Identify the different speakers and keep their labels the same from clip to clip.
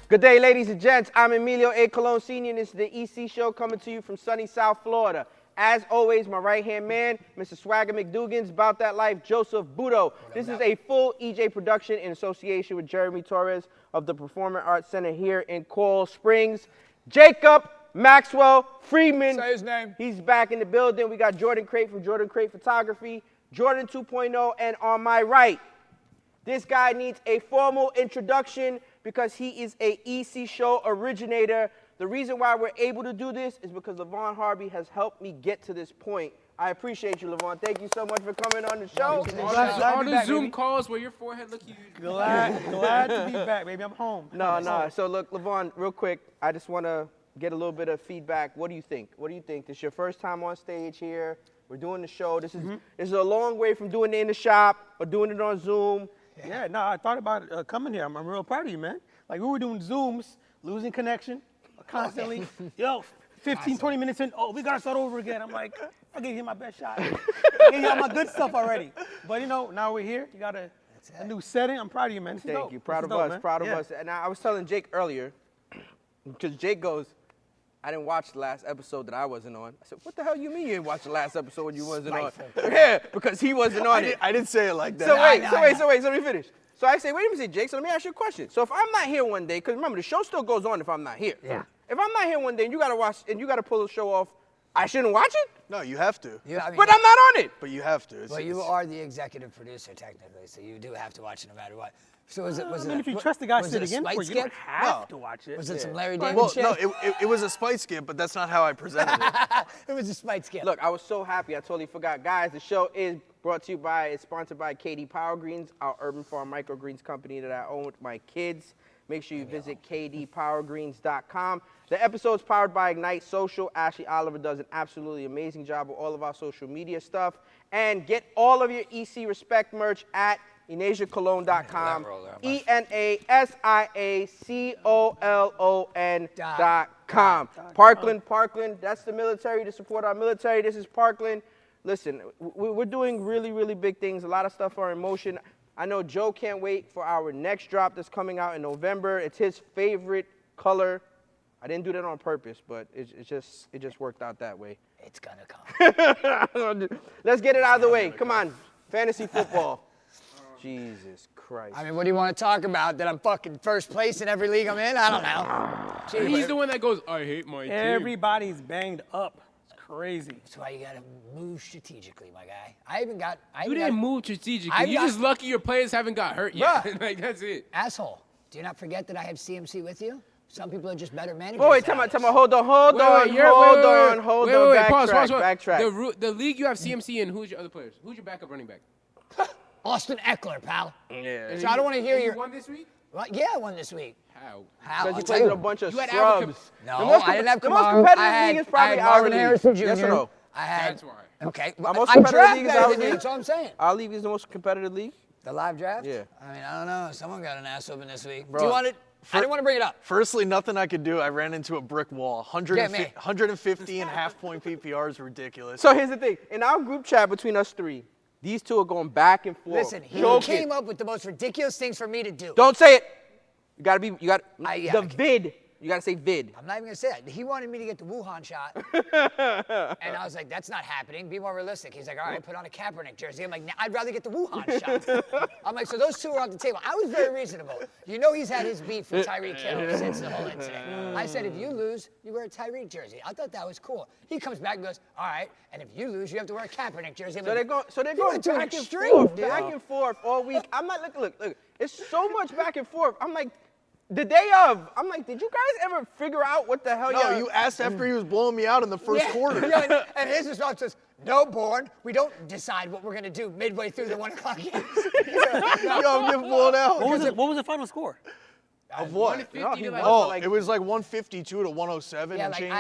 Speaker 1: Good day, ladies and gents. I'm Emilio A. Colon Sr., and this is the EC Show coming to you from sunny South Florida. As always, my right-hand man, Mr. Swagger McDougan's About That Life, Joseph Budo. This is a full EJ production in association with Jeremy Torres of the Performing Arts Center here in Coral Springs. Jacob Maxwell Freeman.
Speaker 2: Say his name.
Speaker 1: He's back in the building. We got Jordan Crate from Jordan Crate Photography, Jordan 2.0, and on my right, this guy needs a formal introduction because he is a EC Show originator. The reason why we're able to do this is because LaVon Harvey has helped me get to this point. I appreciate you, LaVon. Thank you so much for coming on the show.
Speaker 2: All the Zoom calls where your forehead look huge.
Speaker 3: Glad to be back, baby. I'm home.
Speaker 1: No. So look, LaVon, real quick, I just want to get a little bit of feedback. What do you think? This is your first time on stage here. We're doing the show. This is a long way from doing it in the shop or doing it on Zoom.
Speaker 3: Yeah, no, I thought about coming here. I'm real proud of you, man. Like, we were doing Zooms, losing connection constantly. Yo, 15, 20 minutes in, we got to start over again. I'm like, I gave you my best shot. I gave you all my good stuff already. But, now we're here. You got a new setting. I'm proud of you, man.
Speaker 1: Thank you. Proud of us. And I was telling Jake earlier, because Jake goes, I didn't watch the last episode that I wasn't on. I said, what the hell you mean you didn't watch the last episode when you wasn't on? Yeah, because he wasn't on it.
Speaker 4: I didn't say it like that.
Speaker 1: So wait, let me finish. So I say, wait a minute, Jake, so let me ask you a question. So if I'm not here one day, because remember, the show still goes on if I'm not here.
Speaker 3: Yeah.
Speaker 1: If I'm not here one day and you got to watch, and you got to pull the show off, I shouldn't watch it?
Speaker 4: No, you have to.
Speaker 2: Yeah, I mean,
Speaker 1: But I'm not on it.
Speaker 4: But you have to.
Speaker 2: Well, you are the executive producer, technically, so you do have to watch it no matter what. So was it?
Speaker 3: If you trust the guy sitting in for you, you don't
Speaker 2: skit?
Speaker 3: have to watch it.
Speaker 2: Was it some Larry David
Speaker 4: Well,
Speaker 2: shit?
Speaker 4: no, it was a spite skit, but that's not how I presented it.
Speaker 2: It was a spite skit.
Speaker 1: Look, I was so happy. I totally forgot. Guys, the show is sponsored by KD Power Greens, our urban farm microgreens company that I own with my kids. Make sure you visit kdpowergreens.com. The episode's powered by Ignite Social. Ashley Oliver does an absolutely amazing job with all of our social media stuff. And get all of your EC Respect merch at EnasiaColon.com. ENASIACOLON.com. Parkland, that's the military to support our military. This is Parkland. Listen, we're doing really, really big things. A lot of stuff are in motion. I know Joe can't wait for our next drop that's coming out in November. It's his favorite color. I didn't do that on purpose, but it just worked out that way.
Speaker 2: It's gonna come.
Speaker 1: Let's get it out of the way. Come on, fantasy football. Jesus Christ.
Speaker 2: I mean, what do you want to talk about? That I'm fucking first place in every league I'm in? I don't know.
Speaker 5: He's the one that goes, I hate my team.
Speaker 3: Everybody's banged up. It's crazy.
Speaker 2: That's why you gotta move strategically, my guy.
Speaker 5: You didn't move strategically. You're just lucky your players haven't got hurt yet. Like, that's it.
Speaker 2: Asshole. Do you not forget that I have CMC with you? Some people are just better managers.
Speaker 1: Wait, tell me, hold on, backtrack.
Speaker 5: The league you have CMC in, who's your other players? Who's your backup running back?
Speaker 2: Austin Eckler, pal.
Speaker 1: Yeah.
Speaker 2: So I don't want to hear
Speaker 5: you won this week?
Speaker 2: Well, yeah, I won this week.
Speaker 5: How?
Speaker 1: Because you played with a bunch of scrubs.
Speaker 2: No, I didn't have Kamara. I had Marvin Harrison Jr.
Speaker 1: Yes or no?
Speaker 5: That's why.
Speaker 2: Okay.
Speaker 1: Our most
Speaker 2: I'm
Speaker 1: competitive league is
Speaker 2: better
Speaker 1: our
Speaker 2: than you,
Speaker 1: league.
Speaker 2: that's all I'm saying.
Speaker 1: Our league is the most competitive league.
Speaker 2: The live draft?
Speaker 1: Yeah.
Speaker 2: I mean, I don't know. Someone got an ass open this week.
Speaker 4: Bro,
Speaker 2: Do you want it? I didn't want to bring it up.
Speaker 4: Firstly, nothing I could do. I ran into a brick wall. 150 and half-point PPR is ridiculous.
Speaker 1: So here's the thing. In our group chat between us three, these two are going back and forth.
Speaker 2: Listen, he came up with the most ridiculous things for me to do.
Speaker 1: Don't say it. The vid. You got to say vid.
Speaker 2: I'm not even going to say that. He wanted me to get the Wuhan shot. And I was like, that's not happening. Be more realistic. He's like, all right, put on a Kaepernick jersey. I'm like, nah, I'd rather get the Wuhan shot. I'm like, so those two are on the table. I was very reasonable. You know he's had his beef with Tyreek Hill since the whole incident. I said, if you lose, you wear a Tyreek jersey. I thought that was cool. He comes back and goes, all right, and if you lose, you have to wear a Kaepernick jersey.
Speaker 1: So they're going back and forth all week. I'm not, look, it's so much back and forth. I'm like, the day of, I'm like, did you guys ever figure out what the hell?
Speaker 4: No, you asked after he was blowing me out in the first quarter.
Speaker 2: Yeah, and his response was, no, Bourne, we don't decide what we're going to do midway through the 1 o'clock game.
Speaker 4: Yo, I'm getting blown out.
Speaker 3: What was the final score?
Speaker 4: Of what? It was like 152 to 107 and change.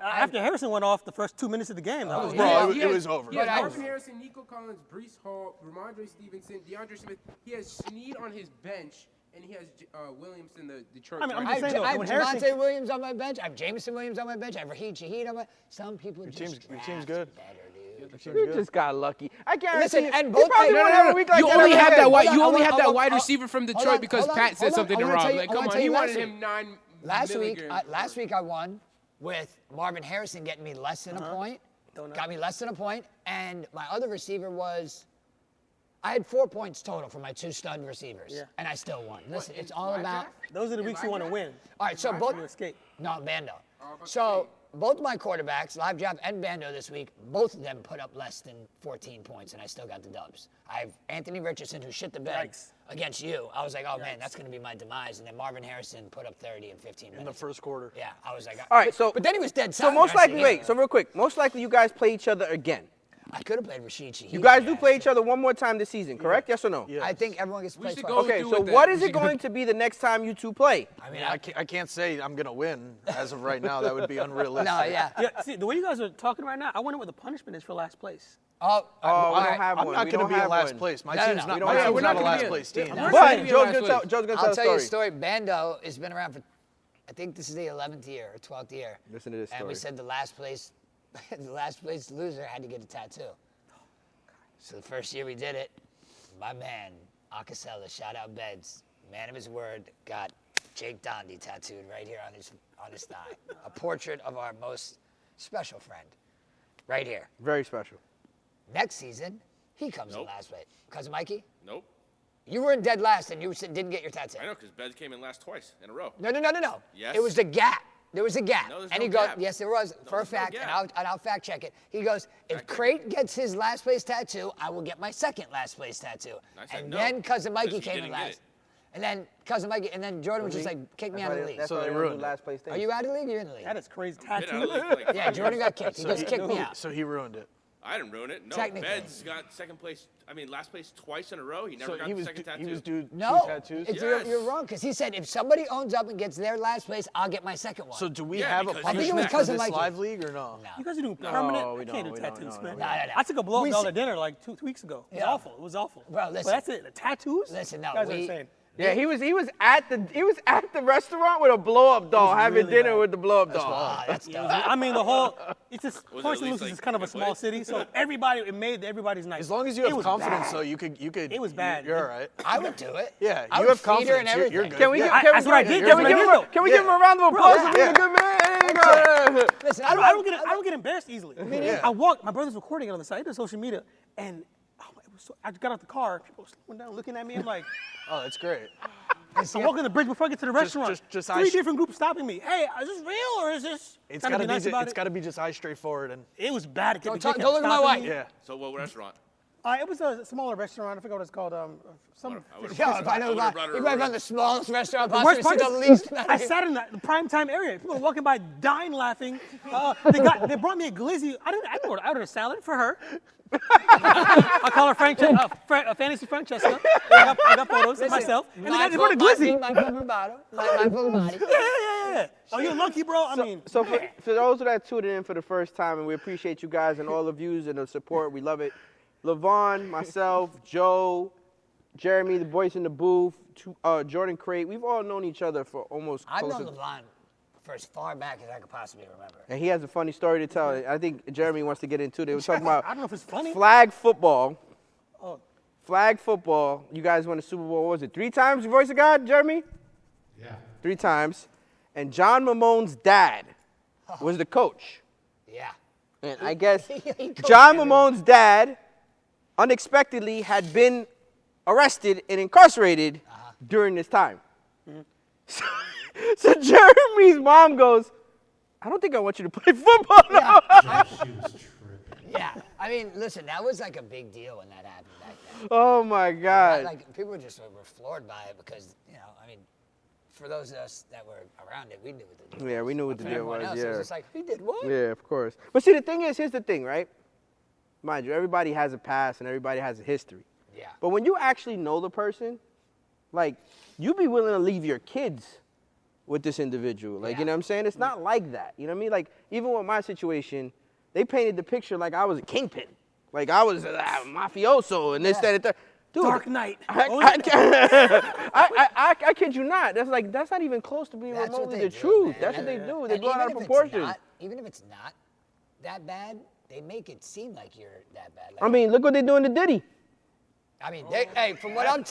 Speaker 3: After Harrison went off the first 2 minutes of the game, that was
Speaker 4: it was over.
Speaker 5: He has Marvin Harrison, Nico Collins, Breece Hall, Ramondre Stevenson, DeAndre Smith. He has Snead on his bench. And he has Williamson, the Detroit.
Speaker 3: I mean,
Speaker 2: I have Javonte Williams on my bench. I have Jameson Williams on my bench. I have Raheem Shaheed on my. Some people
Speaker 4: Your team's good.
Speaker 2: Better, dude.
Speaker 1: You just got lucky. I guarantee
Speaker 2: Listen,
Speaker 1: you.
Speaker 2: and
Speaker 1: he
Speaker 2: both-
Speaker 1: probably
Speaker 2: no,
Speaker 1: won't have a week like
Speaker 5: You
Speaker 1: that
Speaker 5: only
Speaker 1: ever
Speaker 5: have
Speaker 1: again.
Speaker 5: that wide.
Speaker 2: Hold
Speaker 5: You
Speaker 2: on,
Speaker 5: only
Speaker 2: hold
Speaker 5: have that
Speaker 2: on,
Speaker 5: wide
Speaker 2: hold on.
Speaker 5: receiver from
Speaker 2: Hold
Speaker 5: Detroit
Speaker 2: on,
Speaker 5: because
Speaker 2: hold on,
Speaker 5: Pat said
Speaker 2: hold on.
Speaker 5: something
Speaker 2: I'm gonna
Speaker 5: wrong.
Speaker 2: tell you-
Speaker 5: Like,
Speaker 2: I'm
Speaker 5: come
Speaker 2: gonna
Speaker 5: on, he
Speaker 2: tell
Speaker 5: wanted
Speaker 2: you
Speaker 5: him 9
Speaker 2: Last week
Speaker 5: milligrams.
Speaker 2: I won with Marvin Harrison getting me less than a point. Got me less than a point, and my other receiver was. I had 4 points total for my 2 stud receivers, and I still won. Listen, it's all about.
Speaker 3: Those are the weeks you want to win.
Speaker 2: All right, so both.
Speaker 3: You escape.
Speaker 2: No, Bando. So both my quarterbacks, Live Job and Bando this week, both of them put up less than 14 points, and I still got the dubs. I have Anthony Richardson, who shit the bed against you. I was like, oh man, that's going to be my demise. And then Marvin Harrison put up 30 in 15 minutes.
Speaker 4: In the first quarter.
Speaker 2: Yeah, I was like,
Speaker 1: All right, so
Speaker 2: but then he was dead
Speaker 1: So
Speaker 2: silent.
Speaker 1: most
Speaker 2: the rest of
Speaker 1: likely,
Speaker 2: the game.
Speaker 1: wait. So real quick, most likely you guys play each other again.
Speaker 2: I could have played Rashid Shaheed.
Speaker 1: You guys do play each other one more time this season, correct? Yes or no?
Speaker 4: Yeah.
Speaker 2: I think everyone gets to
Speaker 5: We
Speaker 2: play
Speaker 5: should
Speaker 2: twice.
Speaker 5: go
Speaker 1: Okay,
Speaker 5: do
Speaker 1: so
Speaker 5: with
Speaker 1: what
Speaker 5: that.
Speaker 1: is
Speaker 5: We
Speaker 1: it
Speaker 5: should go-
Speaker 1: going to be the next time you two play?
Speaker 2: I mean,
Speaker 4: I can't say I'm gonna win as of right now. That would be unrealistic.
Speaker 2: no, yeah.
Speaker 3: Yeah, see, the way you guys are talking right now, I wonder what the punishment is for last place.
Speaker 2: Oh,
Speaker 1: Oh,
Speaker 2: all
Speaker 1: we don't
Speaker 2: right.
Speaker 1: have
Speaker 4: I'm
Speaker 1: one.
Speaker 4: not
Speaker 1: We
Speaker 4: gonna
Speaker 1: don't
Speaker 4: be in
Speaker 1: have
Speaker 4: last
Speaker 1: one.
Speaker 4: place. My
Speaker 2: No, no,
Speaker 4: team's
Speaker 2: no.
Speaker 4: not.
Speaker 1: We don't
Speaker 4: My
Speaker 1: have-
Speaker 4: team's
Speaker 1: we're
Speaker 4: not
Speaker 1: not
Speaker 4: a
Speaker 1: gonna
Speaker 4: last
Speaker 5: be in-
Speaker 4: place team.
Speaker 5: We're not
Speaker 1: But
Speaker 5: gonna be in
Speaker 1: Joe's
Speaker 5: last
Speaker 1: gonna tell.
Speaker 5: place.
Speaker 1: Joe's gonna
Speaker 2: I'll
Speaker 1: tell
Speaker 2: tell you
Speaker 1: a
Speaker 2: a
Speaker 1: story.
Speaker 2: story. Bando has been around for, I think this is the 11th year or 12th year.
Speaker 1: Listen to this
Speaker 2: And we
Speaker 1: story.
Speaker 2: said the last place loser had to get a tattoo. So the first year we did it, my man, Acasella, shout out Beds, man of his word, got Jake Dondi tattooed right here on his thigh. A portrait of our most special friend, right here.
Speaker 1: Very special.
Speaker 2: Next season, he comes in last place. Cousin Mikey,
Speaker 6: Nope.
Speaker 2: you were in dead last and you didn't get your tattoo.
Speaker 6: I know, because Bez came in last twice in a row.
Speaker 2: No.
Speaker 6: Yes.
Speaker 2: It was the gap. There was a gap.
Speaker 6: No, there's
Speaker 2: and
Speaker 6: no
Speaker 2: he goes,
Speaker 6: gap.
Speaker 2: yes, there was, for a
Speaker 6: there's no
Speaker 2: fact,
Speaker 6: gap.
Speaker 2: and I'll fact check it. He goes, if
Speaker 6: Fact check
Speaker 2: Crate gets his last place tattoo, I will get my second last place tattoo.
Speaker 6: I said
Speaker 2: And
Speaker 6: no,
Speaker 2: then Cousin Mikey
Speaker 6: because he
Speaker 2: came in
Speaker 6: didn't get
Speaker 2: last.
Speaker 6: it.
Speaker 2: And then Cousin Mikey, and then Jordan was just like, kick me out of the league.
Speaker 1: That's
Speaker 4: So
Speaker 1: why
Speaker 4: they
Speaker 1: they ruined
Speaker 4: ruined
Speaker 1: do
Speaker 4: it.
Speaker 1: last place thing.
Speaker 2: Are you out of the league or you in the league?
Speaker 3: That is crazy.
Speaker 6: Been out of
Speaker 3: Tattoo.
Speaker 6: the league for like
Speaker 2: Yeah, Jordan got kicked. He goes, kick me out.
Speaker 4: So he ruined it.
Speaker 6: I didn't ruin it. No,
Speaker 2: Technically.
Speaker 6: Bez got last place twice in a row. He never
Speaker 4: So
Speaker 6: got
Speaker 4: he
Speaker 6: the
Speaker 4: was
Speaker 6: second tattoo.
Speaker 4: he was due
Speaker 2: No,
Speaker 4: 2 tattoos.
Speaker 6: Yes.
Speaker 2: you're wrong, because he said if somebody owns up and gets their last place, I'll get my second one.
Speaker 4: So do we
Speaker 6: Yeah,
Speaker 4: have a
Speaker 6: because I think it
Speaker 2: was
Speaker 4: punishment for
Speaker 2: Cousin
Speaker 4: this
Speaker 2: Mikey.
Speaker 4: live league or no?
Speaker 2: No.
Speaker 3: You guys are doing permanent.
Speaker 1: we
Speaker 3: I can't
Speaker 1: don't,
Speaker 3: do
Speaker 1: we don't,
Speaker 3: tattoos,
Speaker 1: no,
Speaker 3: man.
Speaker 2: no, no.
Speaker 3: I took a blow
Speaker 2: We
Speaker 3: up dollar
Speaker 2: said-
Speaker 3: dinner like 2 weeks ago. It was
Speaker 2: Yeah.
Speaker 3: awful. It was awful.
Speaker 2: Bro, listen.
Speaker 3: But that's it. The tattoos?
Speaker 2: Listen, no,
Speaker 3: You guys are
Speaker 2: we-
Speaker 3: insane.
Speaker 1: Yeah, he was at the restaurant with a blow up doll, having
Speaker 3: really
Speaker 1: dinner
Speaker 3: bad.
Speaker 1: with the blow up doll.
Speaker 2: Ah, that's
Speaker 3: It was- I mean, the whole. It's just.
Speaker 6: Was it
Speaker 3: Port
Speaker 6: at
Speaker 3: St.
Speaker 6: least,
Speaker 3: Lucie is
Speaker 6: like,
Speaker 3: kind of a
Speaker 6: good
Speaker 3: small
Speaker 6: place?
Speaker 3: city, so it made everybody's night.
Speaker 4: As long as you
Speaker 3: It
Speaker 4: have
Speaker 3: was
Speaker 4: confidence,
Speaker 3: bad.
Speaker 4: though, you could.
Speaker 3: It was bad.
Speaker 4: You're all right.
Speaker 2: I would do it.
Speaker 4: Yeah,
Speaker 2: I
Speaker 4: you
Speaker 2: would
Speaker 4: have
Speaker 2: feed her and
Speaker 4: confidence. You're
Speaker 2: everything.
Speaker 4: good.
Speaker 1: Can we
Speaker 4: Yeah.
Speaker 1: give, can
Speaker 3: that's
Speaker 1: we
Speaker 3: what I
Speaker 1: give,
Speaker 3: did.
Speaker 1: can we
Speaker 3: That's
Speaker 1: give
Speaker 3: what
Speaker 1: him
Speaker 3: I
Speaker 1: a,
Speaker 3: did.
Speaker 1: can we give him a round of applause?
Speaker 2: Yeah.
Speaker 1: He's a good man.
Speaker 2: Listen,
Speaker 3: I don't get embarrassed easily.
Speaker 4: Yeah.
Speaker 3: I walked. My brother's recording it on the side. He does social media, and I got out the car. People were slowing down, looking at me. I'm like,
Speaker 4: Oh, that's great.
Speaker 3: I'm walking the bridge before I get to the restaurant.
Speaker 4: just
Speaker 3: Three
Speaker 4: eyes-
Speaker 3: different groups stopping me. Hey, is this real or is this?
Speaker 4: It's
Speaker 3: Trying to
Speaker 4: gotta
Speaker 3: be nice
Speaker 4: be.
Speaker 3: about
Speaker 4: It's
Speaker 3: it.
Speaker 4: gotta be just eyes straightforward and.
Speaker 3: It was bad.
Speaker 2: Don't look at my wife.
Speaker 4: Yeah.
Speaker 6: So what restaurant?
Speaker 3: It was a smaller restaurant. I forgot what it's called. Some.
Speaker 6: I would've
Speaker 2: Yo,
Speaker 6: brought
Speaker 2: if I know
Speaker 6: would've
Speaker 2: about,
Speaker 6: brought her
Speaker 2: you
Speaker 6: a
Speaker 2: might have
Speaker 6: roast.
Speaker 2: found the smallest restaurant
Speaker 3: The
Speaker 2: possible.
Speaker 3: worst part
Speaker 2: See the
Speaker 3: is,
Speaker 2: least.
Speaker 3: I sat in the prime time area. People were walking by, dying laughing. They brought me a glizzy. I ordered a salad for her. I call her Fantasy Francesca. I got photos of myself. And they brought a glizzy.
Speaker 2: Mindful body.
Speaker 3: Yeah. Oh, you're lucky, bro. I mean,
Speaker 1: So for those that are tuning in for the first time, and we appreciate you guys and all the views and the support, we love it. LaVon, myself, Joe, Jeremy, the boys in the booth, Jordan Crate, we've all known each other for almost
Speaker 2: I've
Speaker 1: close
Speaker 2: known
Speaker 1: to,
Speaker 2: LeVon for as far back as I could possibly remember.
Speaker 1: and he has a funny story to tell. I think Jeremy wants to get into it. They were talking about
Speaker 3: I don't know if it's funny.
Speaker 1: flag football.
Speaker 3: Oh.
Speaker 1: Flag football. You guys won the Super Bowl, what was it, 3 times, your voice of God, Jeremy?
Speaker 7: Yeah.
Speaker 1: 3 times. And John Mamone's dad was the coach.
Speaker 2: Yeah.
Speaker 1: And I guess
Speaker 2: He coached
Speaker 1: John
Speaker 2: everyone.
Speaker 1: Mamone's dad unexpectedly had been arrested and incarcerated during this time. So Jeremy's mom goes, I don't think I want you to play football now.
Speaker 7: She was tripping.
Speaker 2: Yeah. I mean, listen, that was like a big deal when that happened back then.
Speaker 1: Oh my God.
Speaker 2: Like people were floored by it because, I mean, for those of us that were around it, we knew what the deal was.
Speaker 1: Yeah, we knew what the
Speaker 2: For
Speaker 1: deal
Speaker 2: everyone
Speaker 1: was,
Speaker 2: else,
Speaker 1: yeah.
Speaker 2: It was just like, he did what?
Speaker 1: Yeah, of course. But see, the thing is, here's the thing, right? Mind you, everybody has a past and everybody has a history.
Speaker 2: Yeah.
Speaker 1: But when you actually know the person, like, you be willing to leave your kids with this individual. Like, you know what I'm saying? It's not like that. You know what I mean? Like, even with my situation, they painted the picture like I was a kingpin. Like, I was a mafioso and this, that, and that. Dude,
Speaker 3: Dark Knight.
Speaker 1: I kid you not. That's not even close to being
Speaker 2: That's what
Speaker 1: remotely
Speaker 2: they
Speaker 1: the
Speaker 2: do,
Speaker 1: truth.
Speaker 2: man.
Speaker 1: That's what they do. They
Speaker 2: And
Speaker 1: blow it out of
Speaker 2: even if it's
Speaker 1: proportion.
Speaker 2: even if it's not that bad, they make it seem like you're that bad. Like,
Speaker 1: I mean, look what they're doing to Diddy.
Speaker 2: Hey, from what I'm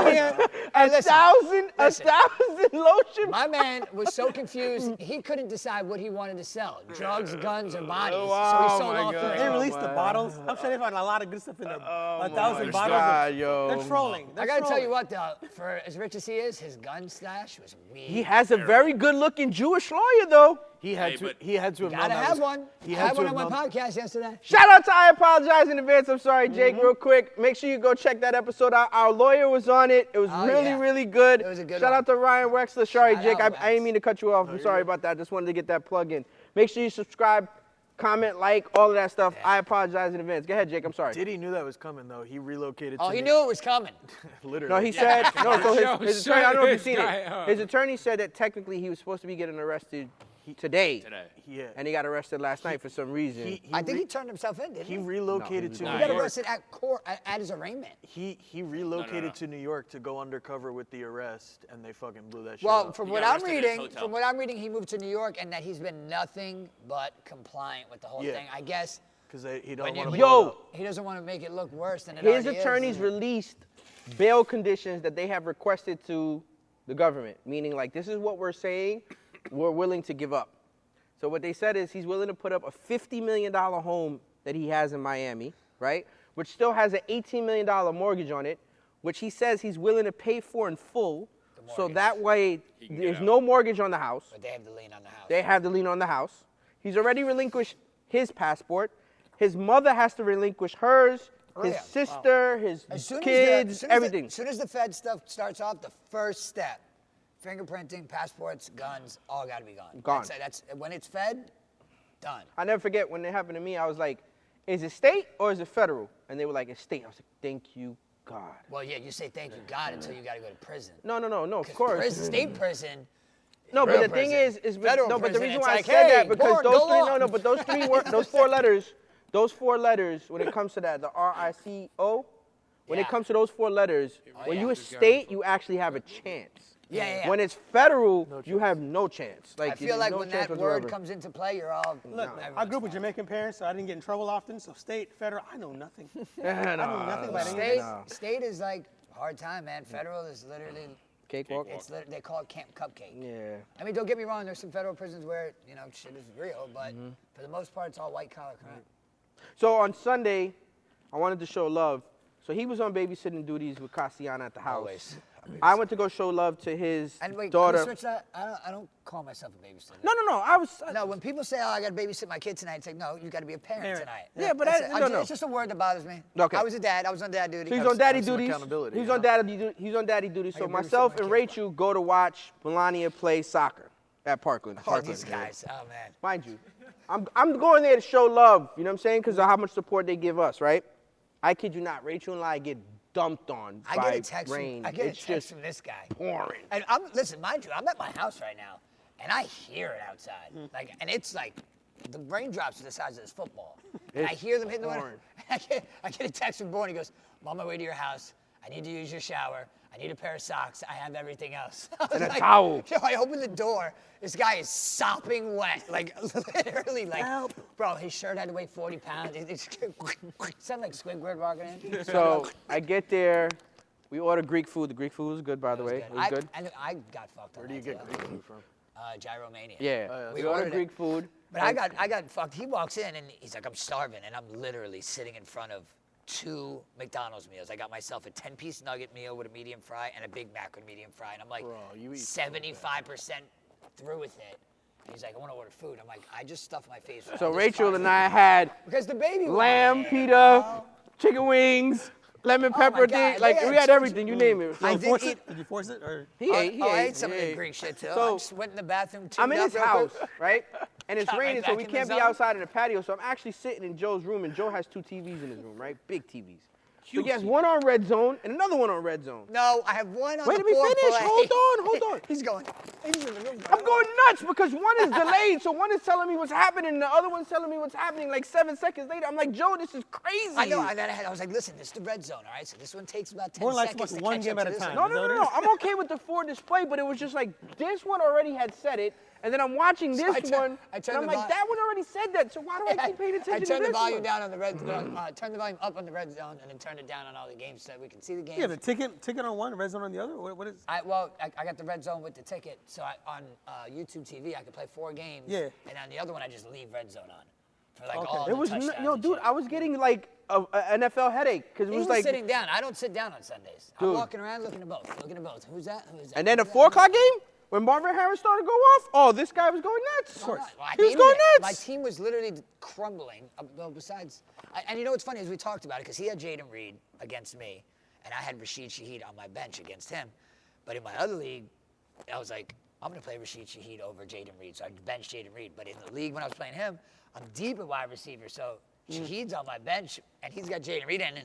Speaker 2: hearing, hey, listen,
Speaker 1: a thousand lotion.
Speaker 2: my man was so confused, he couldn't decide what he wanted to sell: drugs, guns, or bodies. So he sold all three.
Speaker 3: They released the bottles. I'm sure they found a lot of good stuff in there. 1,000 bottles.
Speaker 1: God, yo.
Speaker 3: They're trolling.
Speaker 2: I gotta tell you what, though, for as rich as he is, his gun stash was weird.
Speaker 1: He has a very good-looking Jewish lawyer, though.
Speaker 4: He had
Speaker 6: Hey,
Speaker 4: to.
Speaker 6: but-
Speaker 4: He had to have known
Speaker 2: Gotta
Speaker 4: that
Speaker 2: have
Speaker 4: was-
Speaker 2: one.
Speaker 4: He
Speaker 2: I
Speaker 4: had
Speaker 2: had
Speaker 4: to
Speaker 2: one on
Speaker 4: have
Speaker 2: my
Speaker 4: known.
Speaker 2: podcast yesterday.
Speaker 1: Shout out to I Apologize in Advance. I'm sorry, Jake, real quick. Make sure you go check that episode out. Our lawyer was on it. It was really good.
Speaker 2: It was a good
Speaker 1: Shout
Speaker 2: one.
Speaker 1: out to Ryan Wexler. Sorry,
Speaker 2: Shout
Speaker 1: Jake.
Speaker 2: out,
Speaker 1: I didn't mean to cut you off. I'm sorry about that. I just wanted to get that plug in. Make sure you subscribe, comment, like, all of that stuff. I apologize in advance. Go ahead, Jake. I'm sorry.
Speaker 4: Diddy knew that was coming though. He relocated.
Speaker 2: Oh,
Speaker 4: to
Speaker 2: he
Speaker 4: New-
Speaker 2: knew it was coming.
Speaker 4: Literally.
Speaker 1: No, he said, no, so his attorney, I don't know if you've
Speaker 5: This
Speaker 1: seen
Speaker 5: guy
Speaker 1: it.
Speaker 5: up.
Speaker 1: His attorney said that technically he was supposed to be getting arrested today.
Speaker 4: Yeah.
Speaker 1: And he got arrested last night for some reason.
Speaker 2: I think he turned himself in, didn't he?
Speaker 4: He relocated to
Speaker 2: He
Speaker 4: New
Speaker 2: got
Speaker 4: York.
Speaker 2: arrested at court at his arraignment.
Speaker 4: He relocated to New York to go undercover with the arrest, and they fucking blew that shit
Speaker 2: Well,
Speaker 4: up.
Speaker 2: from
Speaker 6: He
Speaker 2: what
Speaker 6: got
Speaker 2: I'm
Speaker 6: arrested at his
Speaker 2: reading,
Speaker 6: hotel.
Speaker 2: he moved to New York, and that he's been nothing but compliant with the whole
Speaker 4: Yeah.
Speaker 2: thing. I guess
Speaker 4: Because he don't
Speaker 2: when
Speaker 4: want to.
Speaker 1: Yo,
Speaker 2: he doesn't want to make it look worse than it
Speaker 1: his
Speaker 2: already
Speaker 1: attorneys
Speaker 2: is.
Speaker 1: released bail conditions that they have requested to the government, meaning like this is what we're saying we're willing to give up. So what they said is he's willing to put up a $50 million home that he has in Miami, right? Which still has an $18 million mortgage on it, which he says he's willing to pay for in full. So
Speaker 2: mortgage.
Speaker 1: that way
Speaker 6: can
Speaker 1: there's
Speaker 6: get out.
Speaker 1: no mortgage on the house.
Speaker 2: But they have the lien on the house.
Speaker 1: They have the lien on the house. He's already relinquished his passport. His mother has to relinquish hers, his
Speaker 2: yeah.
Speaker 1: sister, his
Speaker 2: As soon
Speaker 1: kids,
Speaker 2: as
Speaker 1: everything.
Speaker 2: As soon as the Fed stuff starts off, the first step, fingerprinting, passports, guns, all got to be gone.
Speaker 1: Gone.
Speaker 2: That's when it's Fed, done.
Speaker 1: I never forget when it happened to me, I was like, is it state or is it federal? And they were like, it's state. I was like, thank you, God.
Speaker 2: Well, yeah, you say thank you God until you got to go to prison.
Speaker 1: No, of
Speaker 2: 'Cause
Speaker 1: course.
Speaker 2: state prison.
Speaker 1: No, but
Speaker 2: real
Speaker 1: the thing
Speaker 2: prison.
Speaker 1: is
Speaker 2: Federal
Speaker 1: no, but the
Speaker 2: prison,
Speaker 1: reason
Speaker 2: it's
Speaker 1: why I
Speaker 2: like,
Speaker 1: said
Speaker 2: hey,
Speaker 1: that because
Speaker 2: Gordon,
Speaker 1: those
Speaker 2: go
Speaker 1: three,
Speaker 2: on.
Speaker 1: no, but those three those four letters, when it comes to that, the RICO, when
Speaker 2: Yeah.
Speaker 1: it comes to those four letters, when
Speaker 2: yeah.
Speaker 1: you a state, you actually have a chance.
Speaker 2: Yeah.
Speaker 1: When it's federal, you have no chance. Like
Speaker 2: I feel like
Speaker 1: no
Speaker 2: when
Speaker 1: chance
Speaker 2: that word
Speaker 1: whatsoever.
Speaker 2: comes into play, you're all.
Speaker 3: Look, I grew up with Jamaican parents, so I didn't get in trouble often. So state, federal, I know nothing. I know nothing about any of
Speaker 2: State is like hard time, man. Federal is literally.
Speaker 1: Cakewalk.
Speaker 2: They call it Camp Cupcake.
Speaker 1: Yeah.
Speaker 2: I mean, don't get me wrong. There's some federal prisons where shit is real, but for the most part, it's all white collar crime.
Speaker 1: So on Sunday, I wanted to show love. So he was on babysitting duties with Cassiana at the house.
Speaker 2: Always.
Speaker 1: I went to go show love to his
Speaker 2: And wait,
Speaker 1: daughter.
Speaker 2: can we switch that? I don't call myself a babysitter.
Speaker 1: No. I was.
Speaker 2: No, when people say, "Oh, I got to babysit my kid tonight," it's like, no, you got to be a parent tonight.
Speaker 1: Yeah, but
Speaker 2: That's
Speaker 1: that-
Speaker 2: it.
Speaker 1: no.
Speaker 2: It's just a word that bothers me.
Speaker 1: Okay.
Speaker 2: I was a dad. I was on dad duty.
Speaker 1: So he's on daddy
Speaker 4: have some
Speaker 1: duties.
Speaker 4: accountability,
Speaker 1: He's
Speaker 4: you
Speaker 1: on
Speaker 4: know?
Speaker 1: daddy duty. He's on daddy duty. So
Speaker 2: can babysit
Speaker 1: myself
Speaker 2: my
Speaker 1: and
Speaker 2: kid.
Speaker 1: Rachel go to watch Melania play soccer at Parkland.
Speaker 2: Oh, these guys. Oh man.
Speaker 1: Mind you, I'm going there to show love. You know what I'm saying? Because of how much support they give us, right? I kid you not. Rachel and I get dumped on
Speaker 2: I
Speaker 1: by
Speaker 2: get a text.
Speaker 1: rain.
Speaker 2: I get a
Speaker 1: It's
Speaker 2: text
Speaker 1: just
Speaker 2: from this guy.
Speaker 1: pouring.
Speaker 2: And listen, mind you, I'm at my house right now, and I hear it outside. And it's like the raindrops are the size of this football. And I
Speaker 1: It's
Speaker 2: hear them hitting the window.
Speaker 1: pouring.
Speaker 2: I get a text from Born. He goes, "I'm on my way to your house. I need to use your shower. I need a pair of socks. I have everything else." I was
Speaker 1: And a towel.
Speaker 2: Yo, I open the door. This guy is sopping wet, like literally, like, bro. His shirt had to weigh 40 pounds. It sounded like Squidward walking in.
Speaker 1: So I get there. We order Greek food. The Greek food was good, by the way. It was good.
Speaker 2: I got fucked.
Speaker 4: Where do you get Greek food from?
Speaker 2: Gyromania.
Speaker 1: Yeah.
Speaker 2: We
Speaker 1: We ordered
Speaker 2: ordered it.
Speaker 1: Greek food.
Speaker 2: But I got fucked. He walks in and he's like, "I'm starving," and I'm literally sitting in front of 2 McDonald's meals. I got myself a 10-piece nugget meal with a medium fry and a Big Mac with a medium fry, and I'm like,
Speaker 4: Bro, you eat
Speaker 2: 75% through with it. And he's like, "I want to order food." I'm like, "I just stuffed my face." with
Speaker 1: So
Speaker 2: all this
Speaker 1: Rachel
Speaker 2: fries."
Speaker 1: and I had
Speaker 2: because the baby
Speaker 1: lamb,
Speaker 2: wanted it,
Speaker 1: pita, chicken wings, lemon
Speaker 2: Oh my
Speaker 1: pepper
Speaker 2: God,
Speaker 1: thing.
Speaker 2: they
Speaker 1: Like
Speaker 2: had
Speaker 1: we had
Speaker 2: so much-
Speaker 1: everything. You name it.
Speaker 3: Did you
Speaker 2: did
Speaker 3: force
Speaker 2: eat-
Speaker 3: it? Did you force it? Or
Speaker 1: He ate.
Speaker 2: I ate some of
Speaker 1: he
Speaker 2: the
Speaker 1: ate.
Speaker 2: Greek shit too.
Speaker 1: So-
Speaker 2: I just went in the bathroom.
Speaker 1: I'm in
Speaker 2: tuned
Speaker 1: his
Speaker 2: up real
Speaker 1: house,
Speaker 2: quick.
Speaker 1: right? And it's
Speaker 2: Got right
Speaker 1: raining, so
Speaker 2: back
Speaker 1: we
Speaker 2: in the
Speaker 1: can't be
Speaker 2: zone.
Speaker 1: outside in the patio. So I'm actually sitting in Joe's room, and Joe has 2 TVs in his room, right? Big TVs. So he has one on Red Zone and another one on Red Zone.
Speaker 2: No, I have one on
Speaker 1: Wait,
Speaker 2: the
Speaker 1: let me
Speaker 2: floor
Speaker 1: finish.
Speaker 2: plate.
Speaker 1: Hold on.
Speaker 2: He's going. He's in the room.
Speaker 1: I'm going nuts because one is delayed, so one is telling me what's happening, and the other one's telling me what's happening like 7 seconds later. I'm like, Joe, this is crazy.
Speaker 2: I know. And then I was like, listen, this is the red zone, all right? So this one takes about 10
Speaker 3: More like
Speaker 2: seconds to
Speaker 3: one
Speaker 2: catch
Speaker 3: game
Speaker 2: up
Speaker 3: at
Speaker 2: to
Speaker 3: a
Speaker 2: this
Speaker 3: time.
Speaker 2: one.
Speaker 1: No. I'm okay with the 4 display, but it was just like this one already had set it, And then I'm watching this one,
Speaker 2: I
Speaker 1: and
Speaker 2: turned
Speaker 1: I'm
Speaker 2: the
Speaker 1: like, that one already said that, so why do I keep paying attention
Speaker 2: I
Speaker 1: to
Speaker 2: turned
Speaker 1: this
Speaker 2: the volume
Speaker 1: one?
Speaker 2: down on the red zone, turned the volume up on the red zone, and then turned it down on all the games so that we can see the games.
Speaker 3: Yeah, the ticket on one, red zone on the other. What is?
Speaker 2: I got the red zone with the ticket, so on YouTube TV I could play 4 games.
Speaker 3: Yeah.
Speaker 2: And on the other one I just leave red zone on for like
Speaker 3: Okay.
Speaker 2: all
Speaker 1: It
Speaker 2: the
Speaker 1: was,
Speaker 2: touchdowns
Speaker 1: yo,
Speaker 2: and
Speaker 1: dude,
Speaker 2: shit.
Speaker 1: I was getting like a NFL headache, because it
Speaker 2: He
Speaker 1: was
Speaker 2: was
Speaker 1: like,
Speaker 2: sitting down. I don't sit down on Sundays. I'm
Speaker 1: Dude.
Speaker 2: walking around looking at both. Who's that? Who's that?
Speaker 1: and then the
Speaker 2: Who's that?
Speaker 1: 4 o'clock game, when Marvin Harris started to go off, oh, this guy was going nuts.
Speaker 2: Well, I
Speaker 1: He was
Speaker 2: hated
Speaker 1: going
Speaker 2: it. My
Speaker 1: nuts.
Speaker 2: team was literally crumbling. Well, besides, and you know what's funny is we talked about it because he had Jaden Reed against me, and I had Rashid Shaheed on my bench against him. But in my other league, I was like, I'm gonna play Rashid Shaheed over Jaden Reed, so I benched Jaden Reed. But in the league when I was playing him, I'm deep at wide receiver, so Shaheed's on my bench, and he's got Jaden Reed, and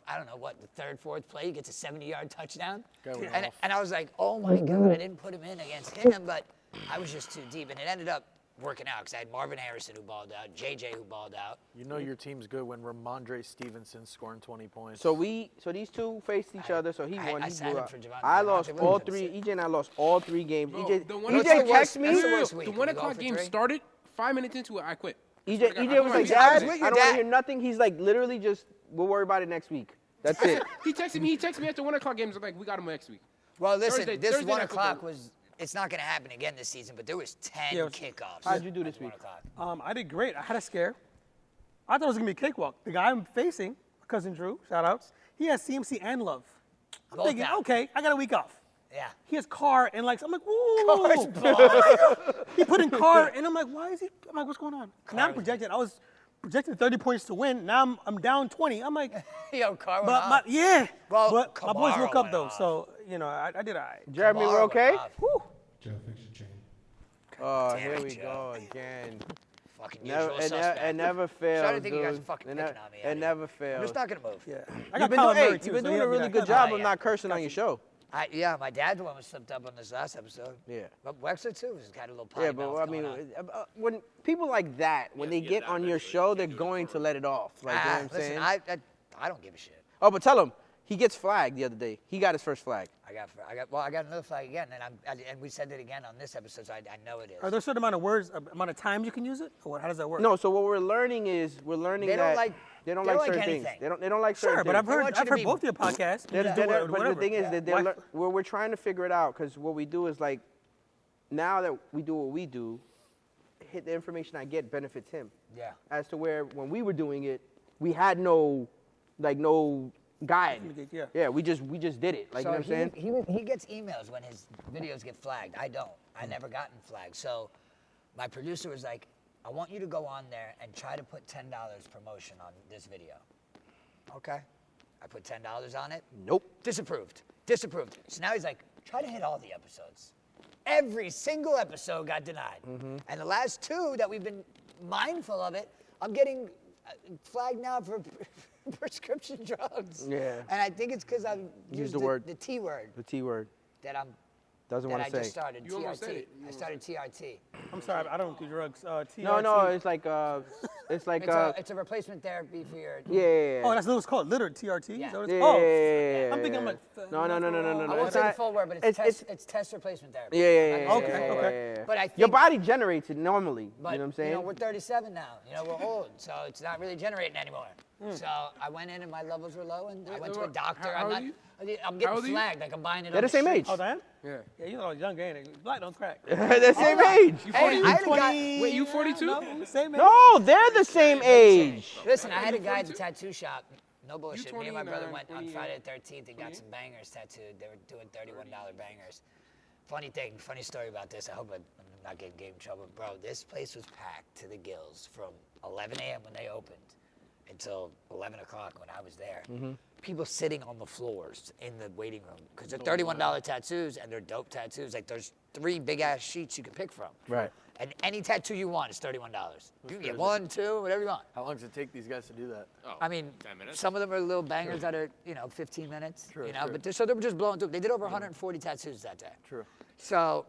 Speaker 2: I don't know what, the third, fourth play, he gets a 70-yard touchdown. And I was like, oh my God, I didn't put him in against him, but I was just too deep. And it ended up working out because I had Marvin Harrison who balled out, JJ who balled out.
Speaker 4: You know your team's good when Ramondre Stevenson's scoring 20 points.
Speaker 1: So these two faced each other, so he won.
Speaker 2: I
Speaker 1: He
Speaker 2: sat
Speaker 1: blew
Speaker 2: him
Speaker 1: out.
Speaker 2: for Javon-
Speaker 1: I
Speaker 2: Javonte
Speaker 1: lost
Speaker 2: Williams
Speaker 1: all
Speaker 2: at
Speaker 1: 3.
Speaker 2: six.
Speaker 1: EJ and I lost all 3 games.
Speaker 5: Bro,
Speaker 1: EJ,
Speaker 5: the one-
Speaker 1: EJ
Speaker 2: That's the worst-
Speaker 1: texted me.
Speaker 2: that's the worst week.
Speaker 5: The
Speaker 2: When
Speaker 5: 1
Speaker 2: you go
Speaker 5: o'clock
Speaker 2: for
Speaker 5: game
Speaker 2: 3.
Speaker 5: started. 5 minutes into it, I quit.
Speaker 1: EJ was like,
Speaker 2: Yeah, I was
Speaker 1: Dad,
Speaker 2: with
Speaker 1: I
Speaker 2: your
Speaker 1: don't want
Speaker 2: dad.
Speaker 1: to hear nothing. He's like, literally just, we'll worry about it next week. That's it.
Speaker 5: He texted me after 1 o'clock games. I'm like, we got him next week.
Speaker 2: Well, listen, this
Speaker 5: Thursday
Speaker 2: 1
Speaker 5: night
Speaker 2: o'clock
Speaker 5: football.
Speaker 2: was, it's not going to happen again this season, but there was 10
Speaker 3: Yeah, it was-
Speaker 2: kickoffs.
Speaker 1: How'd you do
Speaker 2: at
Speaker 1: this
Speaker 2: 1
Speaker 1: week?
Speaker 2: o'clock.
Speaker 3: I did great. I had a scare. I thought it was gonna be a cakewalk. The guy I'm facing, my cousin Drew, shout outs, he has CMC and Love. I'm
Speaker 2: Both
Speaker 3: thinking,
Speaker 2: out.
Speaker 3: okay, I got a week off.
Speaker 2: Yeah.
Speaker 3: He has Carr and like, I'm like,
Speaker 2: Carr's
Speaker 3: whoa. He put in Carr, and I'm like, why is he? I'm like, what's going on? Now I'm
Speaker 2: was-
Speaker 3: projected. I was projected 30 points to win. Now I'm down 20. I'm like,
Speaker 2: Yo, Carr went
Speaker 3: but
Speaker 2: off.
Speaker 3: but my boys
Speaker 2: Kamara
Speaker 3: woke up
Speaker 2: went
Speaker 3: though,
Speaker 2: off.
Speaker 3: so you know I did all right.
Speaker 1: Jeremy,
Speaker 2: Kamara
Speaker 1: we're
Speaker 2: went
Speaker 1: okay?
Speaker 2: off.
Speaker 3: Whew.
Speaker 7: Joe, fix your chain.
Speaker 1: Oh,
Speaker 2: Damn
Speaker 1: here
Speaker 2: it,
Speaker 1: we
Speaker 2: Joe.
Speaker 1: go again.
Speaker 2: Fucking
Speaker 1: Never,
Speaker 2: usual
Speaker 1: it,
Speaker 2: suspect.
Speaker 1: it never fails.
Speaker 2: Started to think you guys
Speaker 1: dude.
Speaker 2: are fucking
Speaker 1: It
Speaker 2: picking
Speaker 1: ne-
Speaker 2: on me.
Speaker 1: It never
Speaker 2: I'm
Speaker 1: fails.
Speaker 2: just not going to move.
Speaker 3: Yeah. I
Speaker 1: You've
Speaker 3: got
Speaker 1: been,
Speaker 3: Kyler
Speaker 1: doing,
Speaker 3: Murray,
Speaker 1: you've been
Speaker 3: so
Speaker 1: doing
Speaker 3: he'll
Speaker 1: a
Speaker 3: be
Speaker 1: really
Speaker 3: that
Speaker 1: good
Speaker 3: guy.
Speaker 1: job
Speaker 2: Oh,
Speaker 1: of
Speaker 2: yeah.
Speaker 1: not cursing on your show.
Speaker 2: Yeah, my dad one was slipped up on this last episode.
Speaker 1: Yeah.
Speaker 2: But Wexler too has got a little potty
Speaker 1: Yeah, but
Speaker 2: mouth
Speaker 1: I mean,
Speaker 2: going on.
Speaker 1: when people like that, when they get on your show, they're going to let it off. Like, you know what I'm
Speaker 2: listen,
Speaker 1: saying?
Speaker 2: I don't give a shit.
Speaker 1: Oh, but tell him, he gets flagged the other day. He got his first flag.
Speaker 2: I got another flag again, and we said it again on this episode, so I know it is.
Speaker 3: Are there a certain amount of words, amount of times you can use it? Or how does that work?
Speaker 1: No, so what we're learning is
Speaker 2: They don't
Speaker 1: that
Speaker 2: like-
Speaker 1: they don't
Speaker 2: they
Speaker 1: like
Speaker 2: don't like
Speaker 1: certain things.
Speaker 2: anything.
Speaker 1: They don't like certain
Speaker 3: Sure, but
Speaker 1: things.
Speaker 3: I've
Speaker 2: want you to
Speaker 3: heard
Speaker 2: be-
Speaker 3: both your podcasts. You just do
Speaker 1: But the
Speaker 3: whatever.
Speaker 1: thing is that
Speaker 3: Why-
Speaker 1: we're trying to figure it out, because what we do is like, now that we do what we do, the information I get benefits him.
Speaker 2: Yeah.
Speaker 1: As to where when we were doing it, we had no guide.
Speaker 3: Yeah.
Speaker 1: Yeah, we just did it. Like,
Speaker 2: So
Speaker 1: you know what I'm saying?
Speaker 2: he gets emails when his videos get flagged. I don't. I never gotten flagged. So my producer was like, I want you to go on there and try to put $10 promotion on this video. Okay. I put $10 on it.
Speaker 1: Nope.
Speaker 2: Disapproved. So now he's like, try to hit all the episodes. Every single episode got denied. And the last 2 that we've been mindful of it, I'm getting flagged now for prescription drugs.
Speaker 1: Yeah.
Speaker 2: And I think it's because I've used
Speaker 1: the word.
Speaker 2: the T word
Speaker 1: The T word.
Speaker 2: that I'm
Speaker 1: Doesn't
Speaker 2: that
Speaker 1: want
Speaker 2: I
Speaker 1: to say.
Speaker 2: just started.
Speaker 5: You almost said
Speaker 2: TRT.
Speaker 5: it.
Speaker 2: I started TRT.
Speaker 3: I'm sorry, I don't do drugs. TRT.
Speaker 1: No, it's like
Speaker 2: It's a replacement therapy for your.
Speaker 1: yeah.
Speaker 3: Oh, that's what it's called. Literally TRT.
Speaker 2: Yeah.
Speaker 3: Is that what
Speaker 1: Yeah,
Speaker 3: it's called?
Speaker 1: yeah,
Speaker 3: I'm thinking I'm like.
Speaker 1: No.
Speaker 2: I
Speaker 1: It's
Speaker 2: won't say the
Speaker 1: not-
Speaker 2: full word, but
Speaker 1: it's-
Speaker 2: it's test replacement therapy.
Speaker 1: Yeah.
Speaker 3: Okay.
Speaker 2: But I think,
Speaker 1: Your body generates it normally.
Speaker 2: But,
Speaker 1: you know what I'm saying?
Speaker 2: we're 37 now. We're old, so it's not really generating anymore. So I went in and my levels were low, and I went to a doctor.
Speaker 5: how
Speaker 2: I'm
Speaker 5: old
Speaker 2: not.
Speaker 5: are you?
Speaker 2: I'm
Speaker 5: How
Speaker 2: getting
Speaker 5: old are you?
Speaker 2: flagged. Like I'm buying it.
Speaker 1: They're
Speaker 2: on
Speaker 1: the same
Speaker 2: street.
Speaker 1: age.
Speaker 3: Oh, damn?
Speaker 5: Yeah.
Speaker 3: Yeah, you know, young ain't it? Black don't crack.
Speaker 1: They're the same age.
Speaker 2: Hey, I had a guy.
Speaker 5: Wait, you 42?
Speaker 3: No, same age.
Speaker 1: No, they're the same age.
Speaker 2: Listen, I had a guy at the tattoo shop. No bullshit. Me and my
Speaker 5: 29,
Speaker 2: brother went on
Speaker 5: 28,
Speaker 2: Friday the 13th and got some bangers tattooed. They were doing $31 bangers. Funny story about this. I hope I'm not getting in trouble. Bro, this place was packed to the gills from 11 a.m. when they opened until 11 o'clock when I was there. People sitting on the floors in the waiting room because they're $31 tattoos and they're dope tattoos. Like there's 3 big ass sheets you can pick from.
Speaker 1: Right.
Speaker 2: And any tattoo you want is $31. You can get 1, 2, whatever you want.
Speaker 4: How long does it take these guys to do that?
Speaker 6: Oh,
Speaker 2: I mean,
Speaker 6: 10 minutes.
Speaker 2: some of them are little bangers that are, 15 minutes.
Speaker 4: True, true.
Speaker 2: But so they were just blowing through. They did over 140 tattoos that day.
Speaker 4: True.
Speaker 2: So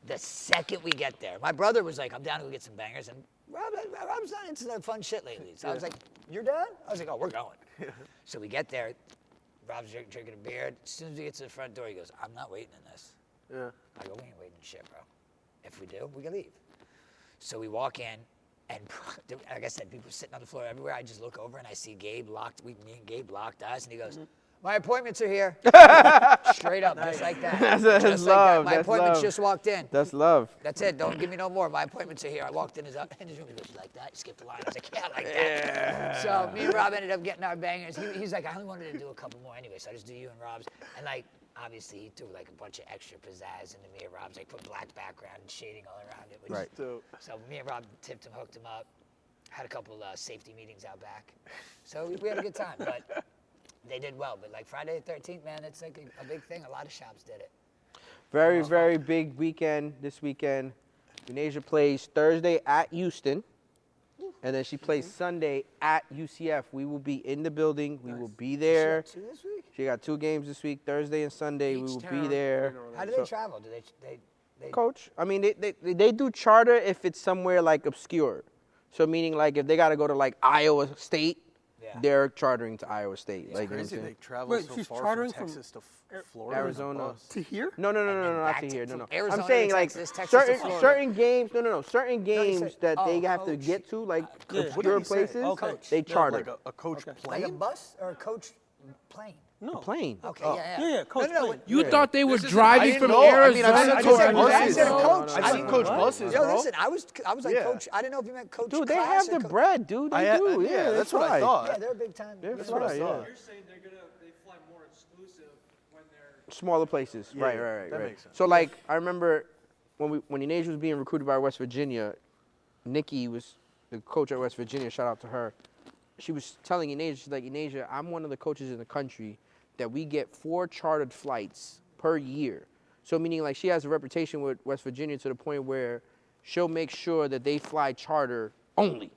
Speaker 2: the second we get there, my brother was like, I'm down to go get some bangers. And Rob's not into that fun shit lately. So I was like, you're done? I was like, oh, we're going. So we get there. Rob's drinking a beer. As soon as we get to the front door, he goes, I'm not waiting in this.
Speaker 4: Yeah.
Speaker 2: I go, we ain't waiting shit, bro. If we do, we can leave. So we walk in, and like I said, people sitting on the floor everywhere. I just look over and I see Gabe locked. Me and Gabe locked eyes, and he goes, "My appointments are here." Straight up, just like that.
Speaker 1: That's
Speaker 2: Just
Speaker 1: love.
Speaker 2: My
Speaker 1: That's
Speaker 2: appointments
Speaker 1: love.
Speaker 2: just walked in.
Speaker 1: That's love.
Speaker 2: That's it. Don't give me no more. My appointments are here. I walked in his room. He goes, "You like that?" He skipped the line. I was like, "Yeah, I like that."
Speaker 1: Yeah.
Speaker 2: So me and Rob ended up getting our bangers. He's like, "I only wanted to do a couple more anyway, so I just do you and Rob's." And like, obviously, he threw like a bunch of extra pizzazz into me and Rob's. Like, put black background and shading all around it. Which,
Speaker 1: Right.
Speaker 2: So me and Rob tipped him, hooked him up. Had a couple safety meetings out back. So we had a good time, but they did well. But like Friday the 13th, man, it's like a big thing. A lot of shops did it.
Speaker 1: Very, very big weekend this weekend. Unasia plays Thursday at Houston, and then she plays Sunday at UCF. We will be in the building. We will be there.
Speaker 2: Two this week?
Speaker 1: She got 2 games this week, Thursday and Sunday. We will be there.
Speaker 2: How do they travel? Do they
Speaker 1: Coach, I mean, they do charter if it's somewhere like obscure. So meaning like if they got to go to like Iowa State, they're chartering to Iowa State. Like, you know what I'm
Speaker 4: Crazy
Speaker 1: saying?
Speaker 4: they travel
Speaker 3: Wait,
Speaker 4: so
Speaker 3: she's
Speaker 4: far
Speaker 3: chartering
Speaker 4: from
Speaker 3: from
Speaker 4: Texas to Florida.
Speaker 1: Arizona.
Speaker 4: on a bus.
Speaker 3: To here?
Speaker 1: No, not
Speaker 2: back
Speaker 1: to
Speaker 2: to-
Speaker 1: here. No,
Speaker 2: from
Speaker 1: no.
Speaker 2: Arizona
Speaker 1: I'm saying
Speaker 2: to
Speaker 1: like
Speaker 2: Texas, Texas to
Speaker 1: certain
Speaker 2: Florida.
Speaker 1: certain games. No. Certain
Speaker 2: you
Speaker 1: games
Speaker 2: said-
Speaker 1: that they
Speaker 2: oh,
Speaker 1: have to
Speaker 2: coach.
Speaker 1: get to, like
Speaker 3: Yeah.
Speaker 1: obscure
Speaker 4: What did he say?
Speaker 1: places.
Speaker 3: Okay.
Speaker 1: They
Speaker 3: Yeah,
Speaker 1: charter.
Speaker 4: Like a coach
Speaker 2: like a
Speaker 4: plane?
Speaker 2: bus or a coach plane?
Speaker 3: No.
Speaker 1: plane.
Speaker 2: Okay,
Speaker 3: Yeah, Coach
Speaker 2: No,
Speaker 3: plane.
Speaker 5: You
Speaker 1: Yeah.
Speaker 5: thought they were
Speaker 4: I
Speaker 5: driving
Speaker 4: didn't
Speaker 5: from
Speaker 4: know. I
Speaker 5: Arizona
Speaker 4: mean, I've seen
Speaker 5: to
Speaker 4: coach
Speaker 2: I
Speaker 4: buses.
Speaker 2: said coach.
Speaker 4: I've seen coach buses,
Speaker 2: Yo,
Speaker 4: bro.
Speaker 2: listen, I was like
Speaker 4: Yeah.
Speaker 2: coach. I didn't know if you meant coach.
Speaker 1: Dude, they
Speaker 2: class
Speaker 1: have
Speaker 2: or
Speaker 1: the bread, dude. They do. Yeah,
Speaker 4: that's what I thought.
Speaker 2: Yeah, they're big time.
Speaker 1: They're
Speaker 2: Yeah.
Speaker 1: fly, yeah.
Speaker 8: You're saying they fly more exclusive when they're
Speaker 1: Smaller places.
Speaker 4: Yeah,
Speaker 1: right.
Speaker 4: that makes sense.
Speaker 1: So like I remember when Unasia was being recruited by West Virginia, Nikki was the coach at West Virginia. Shout out to her. She was telling Unasia, she's like, Unasia, I'm one of the coaches in the country that we get 4 chartered flights per year. So meaning like she has a reputation with West Virginia to the point where she'll make sure that they fly charter only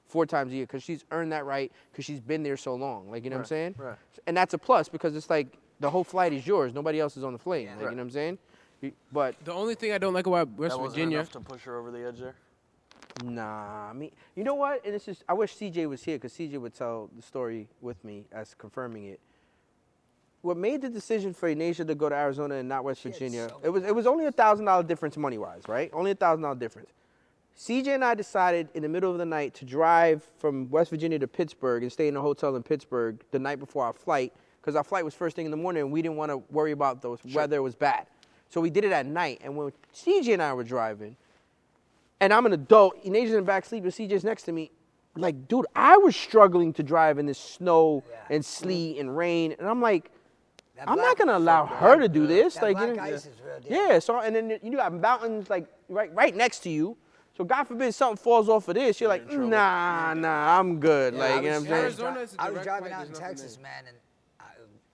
Speaker 1: 4 times a year because she's earned that right because she's been there so long. Like, you know what I'm saying?
Speaker 4: right.
Speaker 1: And that's a plus because it's like the whole flight is yours. Nobody else is on the plane. Like, you know what I'm saying? But
Speaker 5: The only thing I don't like about West
Speaker 4: That wasn't
Speaker 5: Virginia.
Speaker 4: enough to push her over the edge there.
Speaker 1: nah, I mean, you know what? And it's just, I wish CJ was here because CJ would tell the story with me as confirming it. What made the decision for Unasia to go to Arizona and not West
Speaker 2: She had
Speaker 1: Virginia?
Speaker 2: so
Speaker 1: It was only $1,000 difference money wise, right? Only $1,000 difference. CJ and I decided in the middle of the night to drive from West Virginia to Pittsburgh and stay in a hotel in Pittsburgh the night before our flight because our flight was first thing in the morning and we didn't want to worry about the weather was bad. So we did it at night. And when CJ and I were driving, and I'm an adult, Unasia's in the back sleeping, CJ's next to me, like, dude, I was struggling to drive in this snow and sleet and rain. And I'm like,
Speaker 2: That
Speaker 1: I'm
Speaker 2: black-
Speaker 1: not gonna allow her to do this.
Speaker 2: That
Speaker 1: Like,
Speaker 2: black
Speaker 1: you know,
Speaker 2: ice is real deal.
Speaker 1: yeah. So and then you got mountains like right next to you. So God forbid something falls off of this, you're like, nah, I'm good.
Speaker 2: Yeah,
Speaker 1: like,
Speaker 2: I
Speaker 1: you know what I'm
Speaker 2: was-
Speaker 1: saying?
Speaker 5: Arizona is a
Speaker 2: I was
Speaker 5: direct
Speaker 2: driving
Speaker 5: flight,
Speaker 2: out in
Speaker 5: there's nothing
Speaker 2: Texas, man, and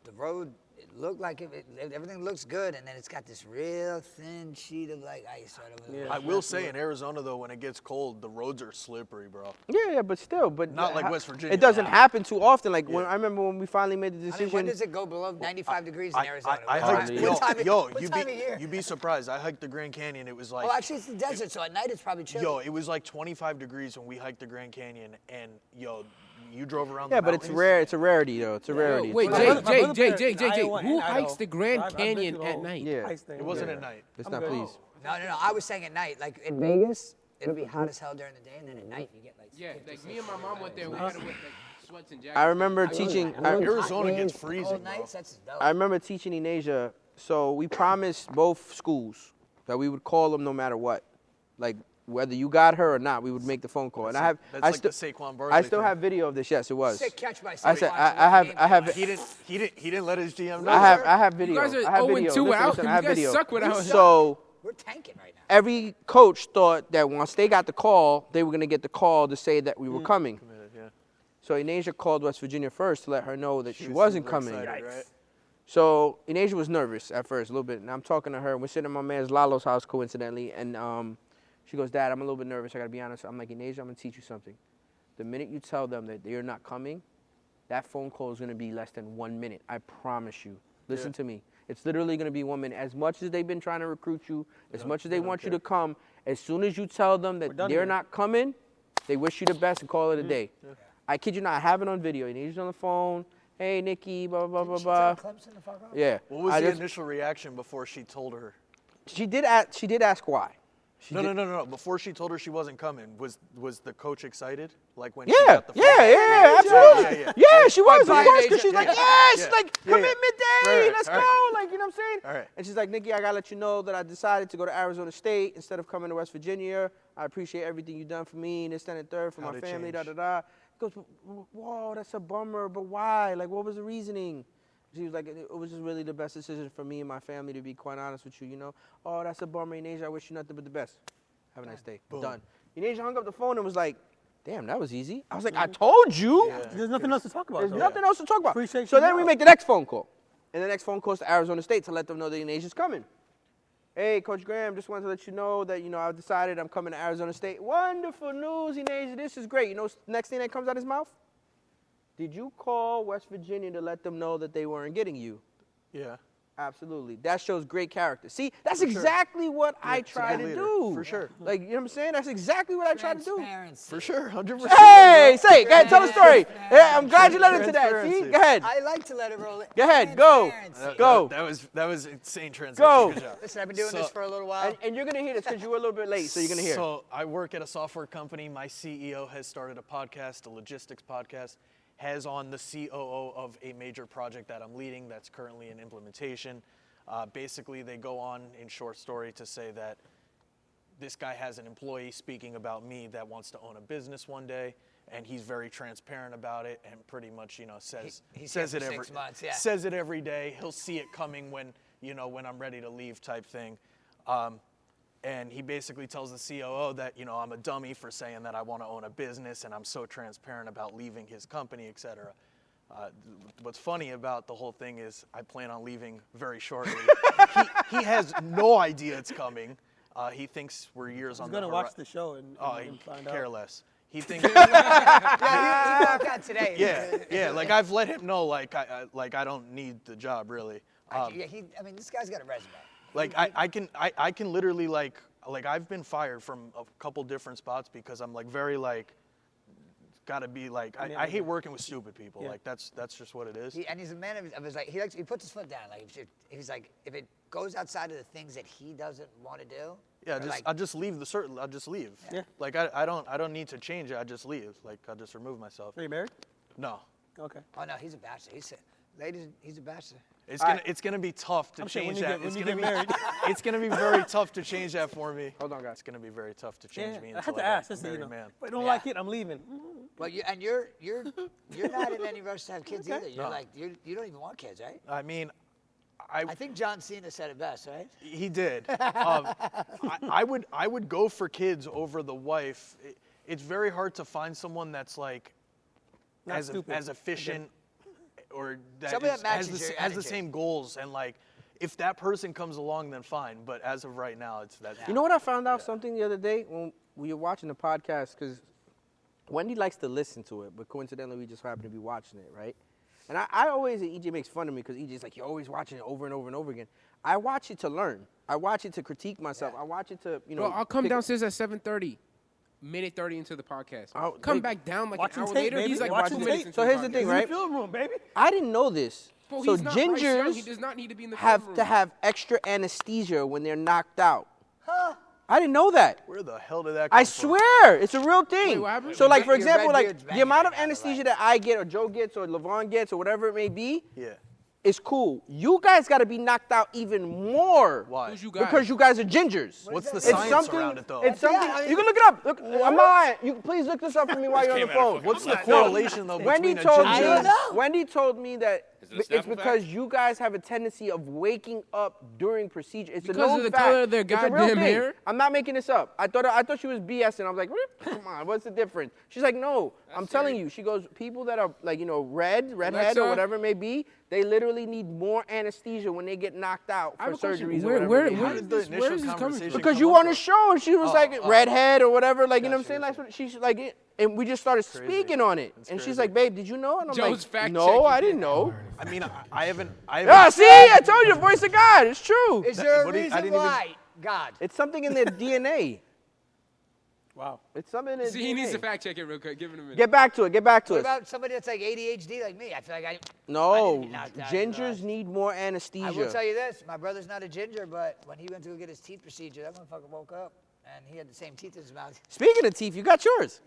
Speaker 2: the road, it looked like everything looks good, and then it's got this real thin sheet of like ice right over the road.
Speaker 4: I will say in Arizona though, when it gets cold, the roads are slippery, bro.
Speaker 1: Yeah, but still, but
Speaker 4: Not like West Virginia.
Speaker 1: It doesn't happen too often. Like when I remember when we finally made the
Speaker 2: I mean,
Speaker 1: decision.
Speaker 2: when does it go below 95 degrees in Arizona?
Speaker 4: I
Speaker 2: What
Speaker 4: hiked,
Speaker 2: time-
Speaker 1: yo,
Speaker 2: what time of-
Speaker 4: yo,
Speaker 2: what
Speaker 4: you'd
Speaker 2: time
Speaker 4: be
Speaker 2: of year?
Speaker 4: you'd be surprised. I hiked the Grand Canyon. It was like,
Speaker 2: Oh, actually, it's the desert, so at night it's probably chilly.
Speaker 4: yo, it was like 25 degrees when we hiked the Grand Canyon, and yo, you drove around.
Speaker 1: yeah,
Speaker 4: the
Speaker 1: but it's
Speaker 4: mountains.
Speaker 1: rare. It's a rarity though. It's a rarity.
Speaker 5: Wait,
Speaker 1: It's
Speaker 3: My
Speaker 5: Jay,
Speaker 1: not-
Speaker 3: brother- my brother
Speaker 5: Jay,
Speaker 3: played in Iowa
Speaker 5: who
Speaker 3: and
Speaker 5: hikes
Speaker 3: Idaho.
Speaker 5: the Grand
Speaker 3: So I've been
Speaker 5: Canyon
Speaker 3: to the
Speaker 5: at
Speaker 3: whole
Speaker 5: night?
Speaker 1: Yeah.
Speaker 3: ice thing.
Speaker 4: It wasn't at night.
Speaker 1: It's
Speaker 3: I'm
Speaker 1: not
Speaker 3: good.
Speaker 1: please.
Speaker 2: No, I was saying at night. Like in Vegas, it'll be hot as hell during the day, and then at night you get like.
Speaker 5: Yeah, like me and my mom went there. We had to wear like sweats and jackets.
Speaker 1: I remember teaching.
Speaker 4: Arizona gets
Speaker 2: Cold
Speaker 4: freezing, bro.
Speaker 2: nights, that's dope.
Speaker 1: I remember teaching in Asia. So we promised both schools that we would call them no matter what, like whether you got her or not, we would make the phone call. And I have,
Speaker 4: That's
Speaker 1: I
Speaker 4: like
Speaker 1: still,
Speaker 4: the Saquon Barkley
Speaker 1: I still
Speaker 4: thing.
Speaker 1: have video of this. Yes, it was.
Speaker 2: Sick catch by
Speaker 1: I
Speaker 2: Saquon
Speaker 1: said,
Speaker 2: to
Speaker 1: I
Speaker 2: win the
Speaker 1: have,
Speaker 2: game.
Speaker 4: He didn't let his GM know.
Speaker 1: I have video.
Speaker 5: You guys are
Speaker 1: I have
Speaker 5: 0-2
Speaker 1: video.
Speaker 5: without him.
Speaker 1: I
Speaker 5: You
Speaker 1: have
Speaker 5: guys
Speaker 1: video.
Speaker 5: suck without him.
Speaker 1: So
Speaker 2: We're tanking right now.
Speaker 1: every coach thought that once they got the call, they were gonna get the call to say that we were coming.
Speaker 4: Yeah.
Speaker 1: So Unasia called West Virginia first to let her know that she
Speaker 4: was
Speaker 1: wasn't
Speaker 4: super
Speaker 1: coming.
Speaker 4: excited, right?
Speaker 1: So Unasia was nervous at first, a little bit. And I'm talking to her. We're sitting at my man's Lalo's house, coincidentally. And she goes, Dad, I'm a little bit nervous. I got to be honest. I'm like, Unasia, I'm going to teach you something. The minute you tell them that they're not coming, that phone call is going to be less than 1 minute. I promise you. Listen to me. It's literally going to be 1 minute. As much as they've been trying to recruit you, as much as they want you to come, as soon as you tell them that
Speaker 3: done
Speaker 1: they're
Speaker 3: here.
Speaker 1: not coming, they wish you the best and call it a day. I kid you not. I have it on video. Unasia's on the phone. Hey, Nikki, blah, blah, blah,
Speaker 2: She
Speaker 1: blah.
Speaker 2: tell Clemson to fuck off?
Speaker 1: Yeah.
Speaker 4: What was
Speaker 1: I
Speaker 4: the
Speaker 1: just-
Speaker 4: initial reaction before she told her?
Speaker 1: She did ask why.
Speaker 4: No. Before she told her she wasn't coming, was the coach excited? Like when she
Speaker 1: Yeah,
Speaker 4: got the
Speaker 1: yeah, absolutely. Yeah, she was, of
Speaker 2: Bye,
Speaker 1: course,
Speaker 2: Asia.
Speaker 1: because she's like,
Speaker 4: Yeah.
Speaker 1: yeah, she's
Speaker 4: Yeah.
Speaker 1: like,
Speaker 4: Yeah,
Speaker 1: commitment day,
Speaker 4: Right,
Speaker 1: let's
Speaker 4: all
Speaker 1: go,
Speaker 4: right.
Speaker 1: like, you know what I'm saying?
Speaker 4: All right.
Speaker 1: And she's like, Nikki, I gotta let you know that I decided to go to Arizona State instead of coming to West Virginia. I appreciate everything you've done for me, and this, that, and third, for
Speaker 4: How'd
Speaker 1: my
Speaker 4: it
Speaker 1: family,
Speaker 4: change?
Speaker 1: da-da-da. He goes, whoa, that's a bummer, but why? Like, what was the reasoning? She was like, it was just really the best decision for me and my family, to be quite honest with you, you know? Oh, that's a bummer, Inasia. I wish you nothing but the best. Have a nice day.
Speaker 4: Boom.
Speaker 1: Done. Inasia hung up the phone and was like, damn, that was easy. I was like, I told you.
Speaker 4: Yeah.
Speaker 3: There's nothing else to talk about.
Speaker 1: There's
Speaker 3: though.
Speaker 1: nothing else to talk about.
Speaker 3: Appreciate
Speaker 1: so
Speaker 3: you
Speaker 1: then we
Speaker 3: know.
Speaker 1: make the next phone call. And the next phone call is to Arizona State to let them know that Inasia's coming. Hey, Coach Graham, just wanted to let you know that, I've decided I'm coming to Arizona State. Wonderful news, Inasia. This is great. You know, next thing that comes out his mouth? Did you call West Virginia to let them know that they weren't getting you?
Speaker 4: Yeah.
Speaker 1: Absolutely. That shows great character. See, that's exactly what I try to
Speaker 4: leader,
Speaker 1: do.
Speaker 4: for sure.
Speaker 1: Like, you know what I'm saying? That's exactly what I try to do.
Speaker 2: Transparency.
Speaker 4: For sure, 100%.
Speaker 1: Hey, say it. Go ahead, tell the story. Yeah, I'm glad you let into that. See?
Speaker 4: Transparency.
Speaker 1: Go ahead.
Speaker 2: I like to let it roll.
Speaker 1: Go ahead, go.
Speaker 2: Transparency.
Speaker 1: Go.
Speaker 4: That was insane transition.
Speaker 1: Go.
Speaker 4: Good job.
Speaker 2: Listen, I've been doing
Speaker 4: So-
Speaker 2: this for a little while.
Speaker 1: And you're going to hear this because you were a little bit late, so you're going to hear.
Speaker 4: So I work at a software company. My CEO has started a podcast, a logistics podcast, has on the COO of a major project that I'm leading that's currently in implementation. Basically, they go on in short story to say that this guy has an employee speaking about me that wants to own a business one day, and he's very transparent about it and pretty much, says
Speaker 2: He's
Speaker 4: says
Speaker 2: here
Speaker 4: it
Speaker 2: for
Speaker 4: every
Speaker 2: 6 months, yeah.
Speaker 4: says it every day. He'll see it coming when I'm ready to leave type thing. And he basically tells the COO that, I'm a dummy for saying that I want to own a business and I'm so transparent about leaving his company, et cetera. What's funny about the whole thing is I plan on leaving very shortly. he has no idea it's coming. He thinks we're years on
Speaker 3: He's
Speaker 4: the
Speaker 3: gonna watch the show and
Speaker 4: he
Speaker 3: find
Speaker 4: care
Speaker 3: out.
Speaker 4: less. He thinks,
Speaker 2: Yeah, he walked out today.
Speaker 4: yeah. Like I've let him know, I don't need the job really.
Speaker 2: This guy's got a resume.
Speaker 4: Like I can literally like I've been fired from a couple different spots because I'm very gotta be I hate working with stupid people.
Speaker 3: Yeah.
Speaker 4: Like that's just what it is.
Speaker 2: And he's a man of his he puts his foot down. Like he's like, if it goes outside of the things that he doesn't want to do.
Speaker 4: Yeah,
Speaker 2: or
Speaker 4: I'll just leave I'll just leave.
Speaker 3: Yeah.
Speaker 4: Like I don't need to change it. I just leave. Like I'll just remove myself.
Speaker 3: Are you married?
Speaker 4: No.
Speaker 3: Okay.
Speaker 2: Oh no, he's a bachelor. Ladies, he's a bachelor.
Speaker 4: It's gonna be tough to
Speaker 3: I'm saying
Speaker 4: change
Speaker 3: when
Speaker 4: that.
Speaker 3: you
Speaker 4: It's
Speaker 3: get
Speaker 4: gonna be
Speaker 3: married.
Speaker 4: it's gonna be very tough to change that for me.
Speaker 1: Hold on, guys.
Speaker 4: It's gonna be very tough to change me
Speaker 3: I
Speaker 4: into
Speaker 3: had to
Speaker 4: like
Speaker 3: ask.
Speaker 4: a
Speaker 3: Just
Speaker 4: married man.
Speaker 3: if I don't
Speaker 2: Yeah.
Speaker 3: like it, I'm leaving.
Speaker 2: Well, you're not in any rush to have kids either. You're
Speaker 4: No.
Speaker 2: like you don't even want kids, right?
Speaker 4: I mean,
Speaker 2: I think John Cena said it best, right?
Speaker 4: he did. I would go for kids over the wife. It's very hard to find someone that's like
Speaker 3: Not
Speaker 4: as
Speaker 3: stupid.
Speaker 4: as efficient or that,
Speaker 2: Somebody
Speaker 4: is-
Speaker 2: that matches
Speaker 4: has,
Speaker 2: your
Speaker 4: the, has the
Speaker 2: energy.
Speaker 4: same goals and if that person comes along, then fine. But as of right now, it's that.
Speaker 1: You know what I found out something the other day when we were watching the podcast, because Wendy likes to listen to it, but coincidentally we just happened to be watching it, right? And I always, and EJ makes fun of me because EJ's like, you're always watching it over and over and over again. I watch it to learn. I watch it to critique myself. I watch it to,
Speaker 5: Bro, I'll come
Speaker 1: pick-
Speaker 5: downstairs at 7:30. Minute 30 into the podcast.
Speaker 1: Oh,
Speaker 5: Come
Speaker 1: babe,
Speaker 5: back down like
Speaker 3: watching
Speaker 5: an hour
Speaker 3: tape,
Speaker 5: later.
Speaker 3: baby.
Speaker 5: He's like
Speaker 3: Watching
Speaker 5: 2 minutes
Speaker 3: tape.
Speaker 5: into
Speaker 1: So here's the thing,
Speaker 3: In
Speaker 1: right?
Speaker 3: the film room, baby.
Speaker 1: I didn't know this.
Speaker 5: Bro,
Speaker 1: So
Speaker 5: he's not Bryce Young.
Speaker 1: gingers
Speaker 5: He does not need to be in the
Speaker 1: have
Speaker 5: film room.
Speaker 1: to have extra anesthesia when they're knocked out. I didn't know that.
Speaker 4: Where the hell did that come
Speaker 1: I
Speaker 4: from?
Speaker 1: swear, it's a real thing.
Speaker 5: Wait, what happened?
Speaker 1: So, like, for
Speaker 2: Your
Speaker 1: example,
Speaker 2: red
Speaker 1: like
Speaker 2: beard's
Speaker 1: the
Speaker 2: banging
Speaker 1: amount of
Speaker 2: right now,
Speaker 1: anesthesia
Speaker 2: right?
Speaker 1: that I get, or Joe gets, or LeVon gets, or whatever it may be,
Speaker 4: Yeah.
Speaker 1: is cool. You guys got to be knocked out even more.
Speaker 4: Why?
Speaker 5: Who's you guys?
Speaker 1: Because you guys are gingers.
Speaker 4: What's the
Speaker 1: It's
Speaker 4: science
Speaker 1: something.
Speaker 4: around it, though?
Speaker 1: It's something.
Speaker 2: Yeah, I mean-
Speaker 1: You can look it up. Look, I'm not lying. You please look this up for me while you're on the
Speaker 6: came out of
Speaker 1: phone.
Speaker 4: What's the
Speaker 6: No.
Speaker 4: correlation though
Speaker 1: Wendy
Speaker 4: between a
Speaker 1: told
Speaker 4: ginger?
Speaker 1: me.
Speaker 2: don't know.
Speaker 1: Wendy told me that
Speaker 6: Is it a
Speaker 1: it's
Speaker 6: snapping
Speaker 1: because
Speaker 6: fact?
Speaker 1: you guys have a tendency of waking up during procedure. It's
Speaker 5: Because
Speaker 1: a known
Speaker 5: of the
Speaker 1: fact.
Speaker 5: color of their
Speaker 1: It's a real
Speaker 5: goddamn
Speaker 1: thing.
Speaker 5: hair?
Speaker 1: I'm not making this up. I thought she was BSing. I was like, come on, what's the difference? She's like, no, I'm telling you. She goes, people that are like redhead
Speaker 5: Alexa?
Speaker 1: or whatever it may be, they literally need more anesthesia when they get knocked out
Speaker 5: I
Speaker 1: for
Speaker 5: have a question.
Speaker 1: surgeries or
Speaker 5: Where-
Speaker 1: whatever.
Speaker 5: where-
Speaker 1: it may be.
Speaker 4: How
Speaker 5: where-
Speaker 4: did the
Speaker 5: where
Speaker 4: initial
Speaker 5: is this coming from?
Speaker 4: conversation
Speaker 1: Because
Speaker 4: come
Speaker 1: you
Speaker 4: up
Speaker 1: on the
Speaker 4: from?
Speaker 1: show and she was like redhead or whatever, like you know what I'm saying?
Speaker 4: Gotcha,
Speaker 1: That's what she's like, and we just started speaking on it, and she's
Speaker 4: crazy.
Speaker 1: like, "Babe, did you know?" And I'm
Speaker 5: Joe's
Speaker 1: like,
Speaker 5: fact
Speaker 1: "No,
Speaker 5: checking.
Speaker 1: I didn't know."
Speaker 4: I mean, I haven't.
Speaker 1: Yeah, see, I told you, voice of God, it's true.
Speaker 2: Is there a
Speaker 4: what do you- I
Speaker 2: reason
Speaker 4: didn't even-
Speaker 2: why? God.
Speaker 1: It's something in their DNA.
Speaker 3: Wow.
Speaker 1: It's something in
Speaker 5: See, he needs to
Speaker 1: DNA.
Speaker 5: fact check it real quick. Give him a minute.
Speaker 1: Get back to it. Get back to
Speaker 2: What
Speaker 1: us.
Speaker 2: about somebody that's like ADHD like me? I feel like I
Speaker 1: No,
Speaker 2: didn't knock that
Speaker 1: gingers
Speaker 2: out.
Speaker 1: need more anesthesia.
Speaker 2: I will tell you this, my brother's not a ginger, but when he went to go get his teeth procedure, that motherfucker woke up and he had the same teeth in his mouth.
Speaker 1: Speaking of teeth, you got yours.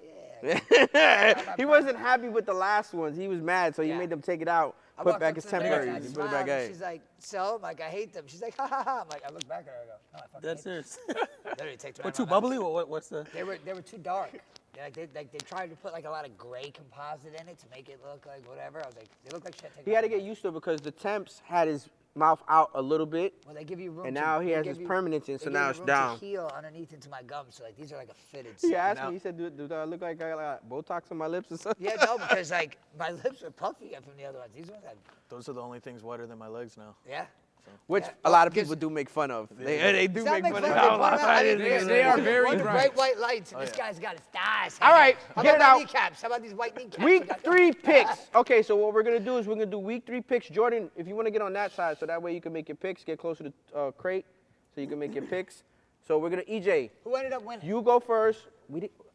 Speaker 2: Yeah.
Speaker 1: He wasn't happy with the last ones. He was mad, so he
Speaker 2: Yeah.
Speaker 1: made them take it out,
Speaker 2: I
Speaker 1: put
Speaker 2: walked
Speaker 1: back
Speaker 2: up
Speaker 1: his
Speaker 2: to the nurse,
Speaker 1: temporary,
Speaker 2: I
Speaker 1: and put it
Speaker 2: smiled,
Speaker 1: back
Speaker 2: and
Speaker 1: in.
Speaker 2: she's like, so? I'm like, I hate them. She's like, ha ha ha. I'm like, I look back at her, I go, no, I fucking
Speaker 3: That's
Speaker 2: hate them.
Speaker 3: serious.
Speaker 2: Literally take them
Speaker 3: What,
Speaker 2: out
Speaker 3: too
Speaker 2: of my mouth.
Speaker 3: bubbly? What's the?
Speaker 2: They were too dark. They tried to put like a lot of gray composite in it to make it look like whatever. I was like, they look like shit.
Speaker 1: He had to get used to it because the temps had his mouth out a little bit.
Speaker 2: Well, they give you room.
Speaker 1: And
Speaker 2: to-
Speaker 1: now he
Speaker 2: they
Speaker 1: has
Speaker 2: give
Speaker 1: his
Speaker 2: you-
Speaker 1: permanence in,
Speaker 2: they
Speaker 1: so
Speaker 2: give
Speaker 1: now
Speaker 2: you
Speaker 1: it's
Speaker 2: room
Speaker 1: down.
Speaker 2: To heal underneath into my gums, so like these are like a fitted.
Speaker 1: He
Speaker 2: set.
Speaker 1: asked me, he said, do I look like I got Botox on my lips or something?
Speaker 2: Yeah, no, because like my lips are puffy from the other ones. These ones had,
Speaker 4: Those are the only things wetter than my legs now.
Speaker 2: yeah.
Speaker 1: Which
Speaker 2: Yeah.
Speaker 1: a lot of
Speaker 2: Well,
Speaker 1: people do make fun of. They do
Speaker 2: It's not
Speaker 1: make fun of.
Speaker 2: They point
Speaker 1: it.
Speaker 2: out, I didn't
Speaker 5: They-
Speaker 2: think
Speaker 5: they are
Speaker 2: it.
Speaker 5: very
Speaker 2: What, the
Speaker 5: bright.
Speaker 2: bright white lights, and this guy's got his thighs.
Speaker 1: All right,
Speaker 2: How
Speaker 1: get
Speaker 2: about
Speaker 1: it
Speaker 2: my
Speaker 1: out.
Speaker 2: kneecaps? How about these white kneecaps?
Speaker 1: Week 3 picks. Okay, so what we're gonna do is we're gonna do week 3 picks. Jordan, if you want to get on that side, so that way you can make your picks, get closer to crate, so you can make your picks. So we're gonna EJ.
Speaker 2: Who ended up winning?
Speaker 1: You go first.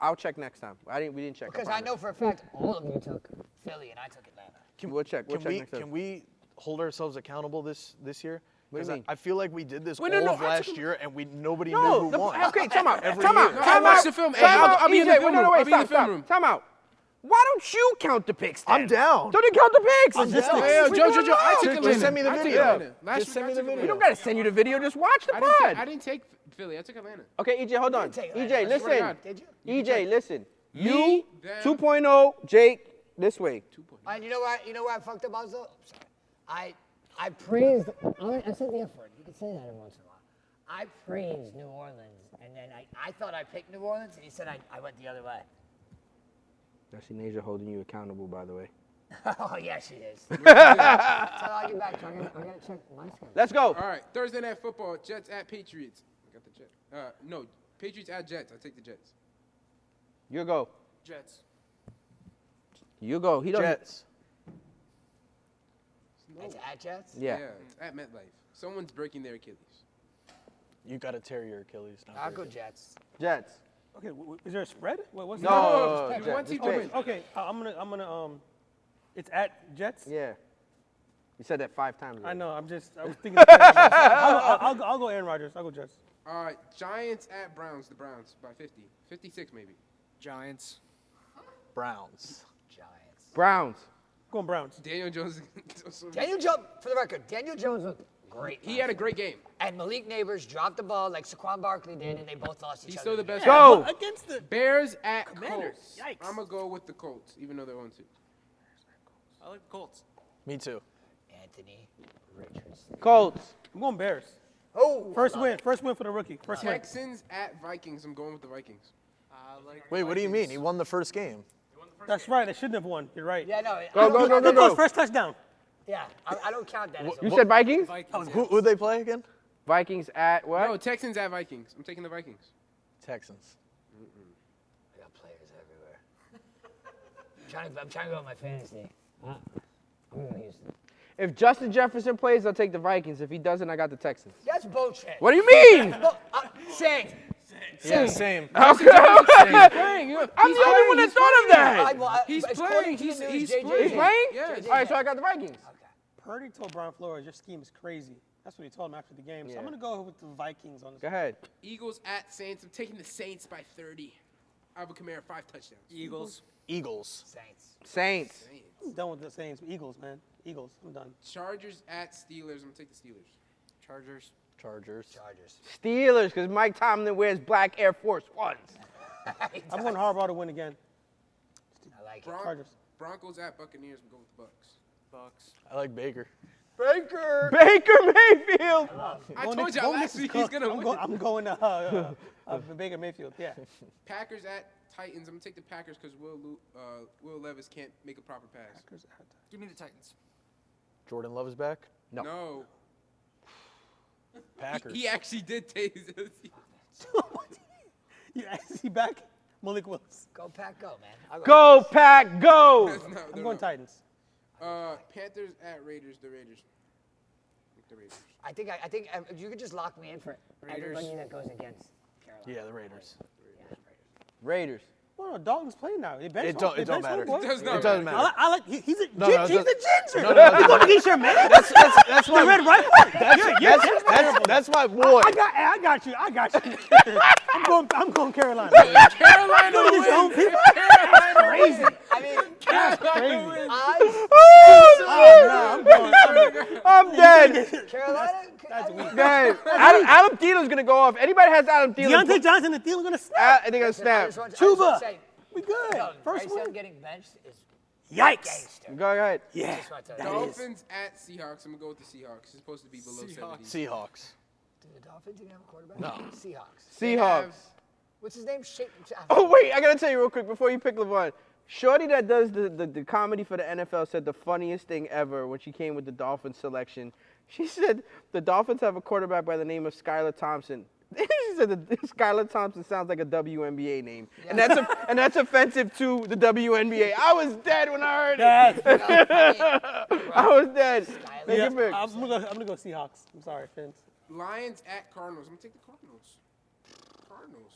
Speaker 1: I'll check next time. We didn't check.
Speaker 2: Because I know for a fact all of you took Philly and I took Atlanta.
Speaker 1: We'll check. We'll check next time.
Speaker 4: Can we hold ourselves accountable this year?
Speaker 1: What do you
Speaker 4: 'Cause
Speaker 1: mean?
Speaker 4: I feel like we did this
Speaker 5: Wait,
Speaker 4: all
Speaker 5: no,
Speaker 4: of
Speaker 5: I
Speaker 4: last
Speaker 5: took-
Speaker 4: year and nobody
Speaker 1: No,
Speaker 4: knew who won.
Speaker 1: okay, time out.
Speaker 4: Every
Speaker 1: Time out.
Speaker 4: year.
Speaker 5: No,
Speaker 1: Time
Speaker 5: I watched
Speaker 1: out.
Speaker 5: the film. Hey,
Speaker 1: Time
Speaker 5: I'll
Speaker 1: out.
Speaker 5: be in the
Speaker 1: EJ,
Speaker 5: film
Speaker 1: wait, no,
Speaker 5: room.
Speaker 1: wait,
Speaker 5: I'll be in the
Speaker 1: stop,
Speaker 5: film
Speaker 1: stop.
Speaker 5: room.
Speaker 1: Time out. Why don't you count the picks then?
Speaker 4: I'm down.
Speaker 1: Don't you count the picks?
Speaker 3: I'm just
Speaker 5: Hey, yo,
Speaker 1: We
Speaker 5: Joe,
Speaker 1: doing
Speaker 5: Joe, I
Speaker 1: live.
Speaker 5: took Atlanta.
Speaker 4: send me the
Speaker 5: I took
Speaker 4: video.
Speaker 5: Atlanta. Last
Speaker 4: Just
Speaker 5: week
Speaker 4: send
Speaker 5: I
Speaker 4: me the
Speaker 5: took
Speaker 4: video.
Speaker 1: We
Speaker 5: Atlanta.
Speaker 1: don't gotta send you the video. Just watch the pod.
Speaker 5: I didn't take Philly. I took Atlanta.
Speaker 1: Okay, EJ, hold on.
Speaker 2: take
Speaker 1: EJ,
Speaker 2: Atlanta. I swear
Speaker 1: listen.
Speaker 5: to God.
Speaker 2: Did you?
Speaker 1: EJ, listen.
Speaker 5: Me,
Speaker 1: You,
Speaker 5: them.
Speaker 1: 2.0, Jake, this way.
Speaker 2: And you know where I fucked up also? I praised. I said the F word. You can say that every once in a while. I praised New Orleans, and then I thought I picked New Orleans, and he said I went the other way.
Speaker 1: That's Nasia holding you accountable, by the way.
Speaker 2: Oh yeah, she is. So I'll get back to her. I gotta check my schedule.
Speaker 1: Let's go.
Speaker 5: All right, Thursday Night Football, Jets at Patriots. I got the Jets. No, Patriots at Jets. I take the Jets.
Speaker 1: You go.
Speaker 8: Jets.
Speaker 1: You go. He doesn't.
Speaker 4: Jets.
Speaker 2: It's at Jets.
Speaker 1: Yeah.
Speaker 5: It's at MetLife. Someone's breaking their Achilles.
Speaker 4: You got to tear your Achilles. not
Speaker 2: I'll
Speaker 4: break
Speaker 2: go
Speaker 4: it.
Speaker 2: Jets.
Speaker 1: Jets.
Speaker 3: Okay, is there a spread? What's
Speaker 1: No,
Speaker 5: Jets.
Speaker 1: Jets.
Speaker 5: One team
Speaker 1: It's
Speaker 5: to
Speaker 1: Jets.
Speaker 5: win.
Speaker 3: Okay, I'm gonna it's at Jets.
Speaker 1: Yeah. You said that 5 times.
Speaker 3: I
Speaker 1: already.
Speaker 3: know. I was thinking. I'll go Aaron Rodgers. I'll go Jets.
Speaker 5: Giants at Browns. The Browns by 50. 56 maybe.
Speaker 8: Giants.
Speaker 4: Browns.
Speaker 2: Giants.
Speaker 1: Browns.
Speaker 3: Going Browns.
Speaker 5: Daniel Jones.
Speaker 2: Daniel Jones, for the record, Daniel Jones looked great.
Speaker 5: He had a great game.
Speaker 2: And Malik Neighbors dropped the ball like Saquon Barkley did, and they both lost each
Speaker 5: He's
Speaker 2: other.
Speaker 5: still the best.
Speaker 1: Go.
Speaker 3: Against the
Speaker 5: Bears at
Speaker 3: Commanders.
Speaker 5: Colts.
Speaker 3: Yikes.
Speaker 5: I'm gonna go with the Colts, even though they're 1-2.
Speaker 8: I like the Colts.
Speaker 4: Me too.
Speaker 2: Anthony Richardson.
Speaker 1: Colts.
Speaker 3: I'm going Bears.
Speaker 2: Oh,
Speaker 3: First win for the rookie. First win.
Speaker 5: Texans at Vikings. I'm going with the Vikings.
Speaker 8: I like
Speaker 4: Wait, what do you mean?
Speaker 8: Vikings.
Speaker 4: He won the first game.
Speaker 3: That's right. They shouldn't have won. You're right.
Speaker 2: Yeah, no.
Speaker 1: Go.
Speaker 3: First touchdown.
Speaker 2: Yeah, I don't count that. As a
Speaker 1: You said Vikings?
Speaker 8: Vikings.
Speaker 4: Who'd they play again?
Speaker 1: Vikings at what?
Speaker 5: No, Texans at Vikings. I'm taking the Vikings.
Speaker 4: Texans.
Speaker 2: I got players everywhere. I'm trying to go with my fantasy. I'm going Houston.
Speaker 1: If Justin Jefferson plays, I'll take the Vikings. If he doesn't, I got the Texans.
Speaker 2: That's bullshit.
Speaker 1: What do you mean?
Speaker 2: Shane.
Speaker 4: Yeah, same.
Speaker 1: I'm
Speaker 5: He's playing.
Speaker 1: the only one that thought of that.
Speaker 5: He's
Speaker 2: according
Speaker 5: playing.
Speaker 2: to the
Speaker 5: He's
Speaker 2: news,
Speaker 5: playing.
Speaker 2: JJ.
Speaker 1: He's playing?
Speaker 5: Yes.
Speaker 1: All right, so I got the Vikings.
Speaker 3: Purdy told Brian Flores, your scheme is crazy. That's what he told him after the game. So
Speaker 1: Yeah.
Speaker 3: I'm going to go with the Vikings on this.
Speaker 1: Go ahead.
Speaker 5: Eagles at Saints. I'm taking the Saints by 30. Alvin Kamara, 5 touchdowns.
Speaker 8: Eagles.
Speaker 4: Eagles.
Speaker 2: Saints.
Speaker 1: Saints.
Speaker 3: I'm done with the Saints. Eagles, man. Eagles. I'm done.
Speaker 5: Chargers at Steelers. I'm gonna take the Steelers.
Speaker 8: Chargers.
Speaker 4: Chargers.
Speaker 1: Steelers, because Mike Tomlin wears black Air Force Ones.
Speaker 3: I'm going Harbaugh to win again.
Speaker 2: I like it.
Speaker 3: Chargers.
Speaker 5: Broncos at Buccaneers. I'm going with the Bucks.
Speaker 8: Bucks.
Speaker 4: I like Baker.
Speaker 1: Baker Mayfield.
Speaker 5: I told y'all last week he's gonna win.
Speaker 3: I'm going Baker Mayfield. Yeah.
Speaker 5: Packers at Titans. I'm gonna take the Packers because Will Levis can't make a proper pass.
Speaker 8: Give me the Titans.
Speaker 4: Jordan Love is back.
Speaker 5: No.
Speaker 4: Packers.
Speaker 5: He actually did take.
Speaker 3: Is he back? Malik Willis.
Speaker 2: Go Pack, go, man.
Speaker 1: Go, Pack, go.
Speaker 3: I'm going Titans.
Speaker 5: Panthers at Raiders. The Raiders. Pick the Raiders.
Speaker 2: I think you could just lock me in for everybody that goes against Carolina.
Speaker 4: Yeah, the Raiders.
Speaker 1: Raiders.
Speaker 3: Well, no, Dalton's playing now. They bench
Speaker 4: It don't matter.
Speaker 3: Homeboy.
Speaker 5: It does not
Speaker 4: It doesn't
Speaker 5: matter.
Speaker 4: matter.
Speaker 3: I like he's a
Speaker 4: No, no,
Speaker 3: he's a
Speaker 4: that's-
Speaker 3: ginger.
Speaker 4: no, no,
Speaker 3: You gonna get your man?
Speaker 4: That's
Speaker 3: The
Speaker 4: why.
Speaker 3: red rifle.
Speaker 4: That's my boy.
Speaker 3: I got you. I'm going Carolina.
Speaker 5: Carolina
Speaker 3: Look at his own
Speaker 5: wins.
Speaker 3: people.
Speaker 5: Carolina
Speaker 3: Crazy.
Speaker 2: I mean,
Speaker 3: That's crazy.
Speaker 2: I,
Speaker 1: I'm dead.
Speaker 2: Carolina.
Speaker 1: Dead. Adam Thielen's gonna go off. Anybody has Adam Thielen?
Speaker 3: Deontay Johnson and Thielen gonna snap.
Speaker 1: They're gonna snap.
Speaker 3: Chuba. We good. First
Speaker 2: Bryce Young
Speaker 3: one.
Speaker 2: getting benched is
Speaker 3: Yikes.
Speaker 2: gangster.
Speaker 1: Go ahead.
Speaker 3: Yeah.
Speaker 2: Just want to tell you.
Speaker 5: Dolphins at Seahawks. I'm gonna go with the Seahawks. It's supposed to be below 70.
Speaker 4: Seahawks.
Speaker 2: Do the Dolphins even have a quarterback?
Speaker 4: No.
Speaker 2: Seahawks.
Speaker 1: Seahawks.
Speaker 2: What's his name?
Speaker 1: Oh wait, I gotta tell you real quick before you pick LeVon. Shorty that does the comedy for the NFL said the funniest thing ever when she came with the Dolphins selection. She said the Dolphins have a quarterback by the name of Skylar Thompson. She said that Skylar Thompson sounds like a WNBA name, and that's offensive to the WNBA. I was dead when I heard it. I was dead. Make
Speaker 3: Yeah,
Speaker 1: your pick.
Speaker 3: I'm gonna go Seahawks. I'm sorry, Vince.
Speaker 5: Lions at Cardinals. I'm gonna take the Cardinals. Cardinals.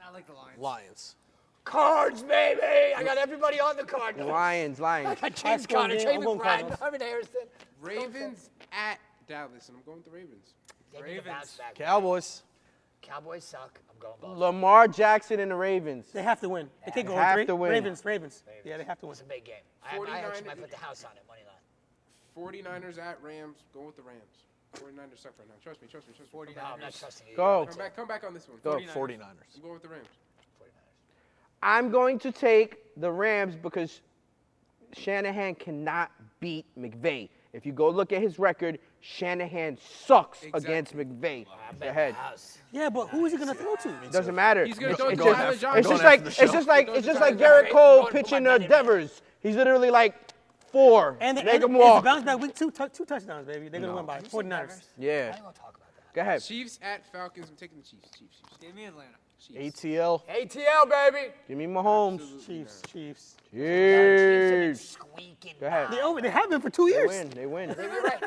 Speaker 8: I like the Lions.
Speaker 4: Lions.
Speaker 2: Cards, baby! I got everybody on the card.
Speaker 1: Lions.
Speaker 2: I got James
Speaker 3: score
Speaker 2: Conner,
Speaker 3: game,
Speaker 2: Trey
Speaker 3: I'm going
Speaker 2: McBride,
Speaker 3: Cardinals.
Speaker 2: Marvin Harrison.
Speaker 5: Ravens at Dallas, and I'm going with the Ravens.
Speaker 2: They need to bounce back.
Speaker 4: Cowboys.
Speaker 2: Cowboys suck. I'm going Baltimore.
Speaker 1: Lamar Jackson and the Ravens.
Speaker 3: They have to win. They can't go
Speaker 1: Have
Speaker 3: 0-3.
Speaker 1: to win.
Speaker 3: Ravens. Yeah, they have to win.
Speaker 2: It's a big game. I actually might put the house on it, money line.
Speaker 5: 49ers at Rams. Go with the Rams. 49ers suck right now. Trust me.
Speaker 2: 49. No, I'm not trusting you.
Speaker 1: Go.
Speaker 5: Come back on this one.
Speaker 1: Go.
Speaker 4: 49ers.
Speaker 5: I'm going with the Rams.
Speaker 1: I'm going to take the Rams because Shanahan cannot beat McVay. If you go look at his record, Shanahan sucks against McVay. Go ahead.
Speaker 3: Yeah, but who is he gonna throw to?
Speaker 1: Doesn't matter.
Speaker 5: He's gonna
Speaker 1: It's
Speaker 5: throw
Speaker 1: just-
Speaker 5: to Tyler Johnson.
Speaker 1: It's just
Speaker 4: Going
Speaker 1: like
Speaker 4: after the
Speaker 1: it's
Speaker 4: show.
Speaker 1: just like Garrett Cole pitching to Devers. He's literally like 4.
Speaker 3: And
Speaker 1: Make him
Speaker 3: it's
Speaker 1: walk.
Speaker 3: bounce back week 2, 2 touchdowns, baby. They're gonna win by 49ers.
Speaker 2: I
Speaker 1: Yeah.
Speaker 2: ain't gonna talk about that.
Speaker 1: Go ahead.
Speaker 5: Chiefs at Falcons. I'm taking the Chiefs. Chiefs.
Speaker 8: Give me Atlanta.
Speaker 4: ATL.
Speaker 2: ATL, baby.
Speaker 1: Give me Mahomes.
Speaker 3: Chiefs.
Speaker 2: Chiefs have been
Speaker 1: Jeez.
Speaker 2: squeaking.
Speaker 1: Go ahead.
Speaker 3: They have been for 2 years.
Speaker 1: They win.
Speaker 2: You're right.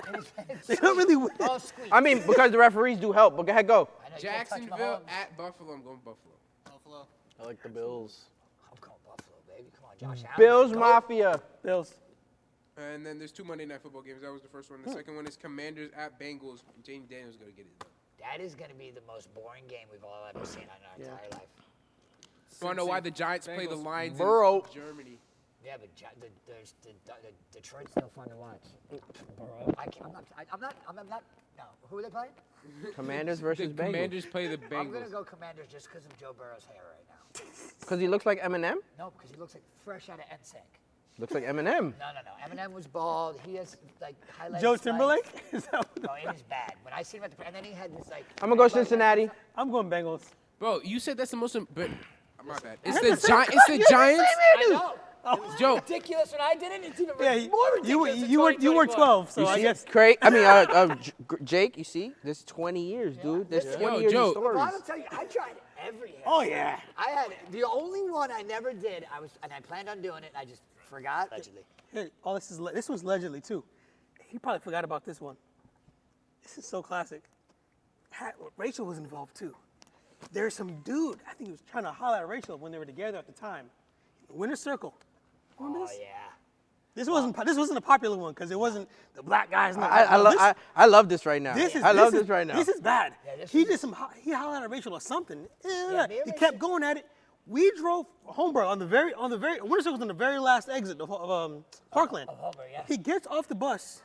Speaker 3: They don't really win.
Speaker 2: All squeak.
Speaker 1: I mean, because the referees do help. But go ahead, go.
Speaker 2: I know you can't touch
Speaker 5: Jacksonville
Speaker 2: Mahomes.
Speaker 5: at Buffalo. I'm going Buffalo.
Speaker 8: Buffalo.
Speaker 4: I like the Bills.
Speaker 2: I'm going Buffalo, baby. Come on, Josh Allen.
Speaker 1: Bills
Speaker 2: Go.
Speaker 1: Mafia.
Speaker 3: Bills.
Speaker 5: And then there's 2 Monday Night Football games. That was the first one. The second one is Commanders at Bengals. James Daniels going to get it done.
Speaker 2: That is going to be the most boring game we've all ever seen in our entire life.
Speaker 5: You want to know why the Giants play the Lions
Speaker 4: Burrow.
Speaker 5: in Germany?
Speaker 2: Yeah, but Detroit's still fun to watch. I'm not. No, who are they playing?
Speaker 1: Commanders versus
Speaker 5: The
Speaker 1: Bengals.
Speaker 5: Commanders play the
Speaker 2: I'm gonna
Speaker 5: Bengals.
Speaker 2: go Commanders just because of Joe Burrow's hair right now.
Speaker 1: Because he looks like Eminem.
Speaker 2: No, because he looks like fresh out of NSYNC.
Speaker 1: Looks like Eminem.
Speaker 2: No. Eminem was bald. He has like highlights.
Speaker 3: Joe
Speaker 2: like-
Speaker 3: Timberlake? Is that what-
Speaker 2: No, it is bad. When I see him at the and then he had this like.
Speaker 1: I'm gonna go Cincinnati.
Speaker 3: I'm going Bengals.
Speaker 5: Bro, you said that's the most. But my bad. It's
Speaker 3: That's
Speaker 5: the
Speaker 3: the same
Speaker 5: Giants. It's the Giants.
Speaker 2: I know. It was
Speaker 5: Joe.
Speaker 2: ridiculous when I did it. It's even
Speaker 3: Yeah,
Speaker 2: more ridiculous. in
Speaker 3: you were
Speaker 2: 2024.
Speaker 3: 12, so I guess.
Speaker 1: Jake, you see, this 20 years, dude. There's 20
Speaker 5: Yo,
Speaker 1: years
Speaker 5: Joe.
Speaker 1: of stories.
Speaker 2: Well, I'll tell you, I tried every hair.
Speaker 3: Oh yeah.
Speaker 2: I had the only one I never did. I planned on doing it. I just forgot. Allegedly.
Speaker 3: Hey, oh, this one's allegedly too. He probably forgot about this one. This is so classic. Rachel was involved too. There's some dude, I think he was trying to holler at Rachel when they were together at the time. Winner's Circle. Remember
Speaker 2: Oh
Speaker 3: this?
Speaker 2: yeah.
Speaker 3: This wasn't a popular one because it wasn't the black guys. And
Speaker 1: I love this right now. I love this right now.
Speaker 3: This is bad.
Speaker 2: Yeah, this
Speaker 3: He
Speaker 2: is-
Speaker 3: did some. He hollered at Rachel or something.
Speaker 2: me and
Speaker 3: He
Speaker 2: Rachel-
Speaker 3: kept going at it. We drove Homeborough on the very Winter Circle was on the very last exit of Parkland.
Speaker 2: Homer, yeah.
Speaker 3: He gets off the bus.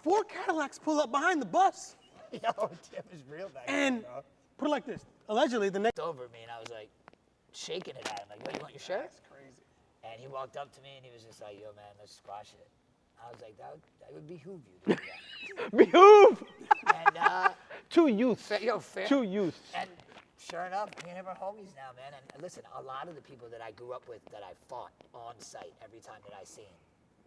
Speaker 3: 4 Cadillacs pull up behind the bus
Speaker 2: Yo, it was real bad.
Speaker 3: and put it like this. Allegedly, the next.
Speaker 2: Over me, and I was like shaking it at him, like, "Yo, you want your shirt?" That's crazy. And he walked up to me, and he was just like, "Yo, man, let's squash it." I was like, "That would behoove you." To do that.
Speaker 1: Behoove.
Speaker 2: And
Speaker 1: Two youths.
Speaker 2: fair.
Speaker 1: Two youths.
Speaker 2: And sure enough, me and him are homies now, man. And listen, a lot of the people that I grew up with that I fought on site every time that I see him,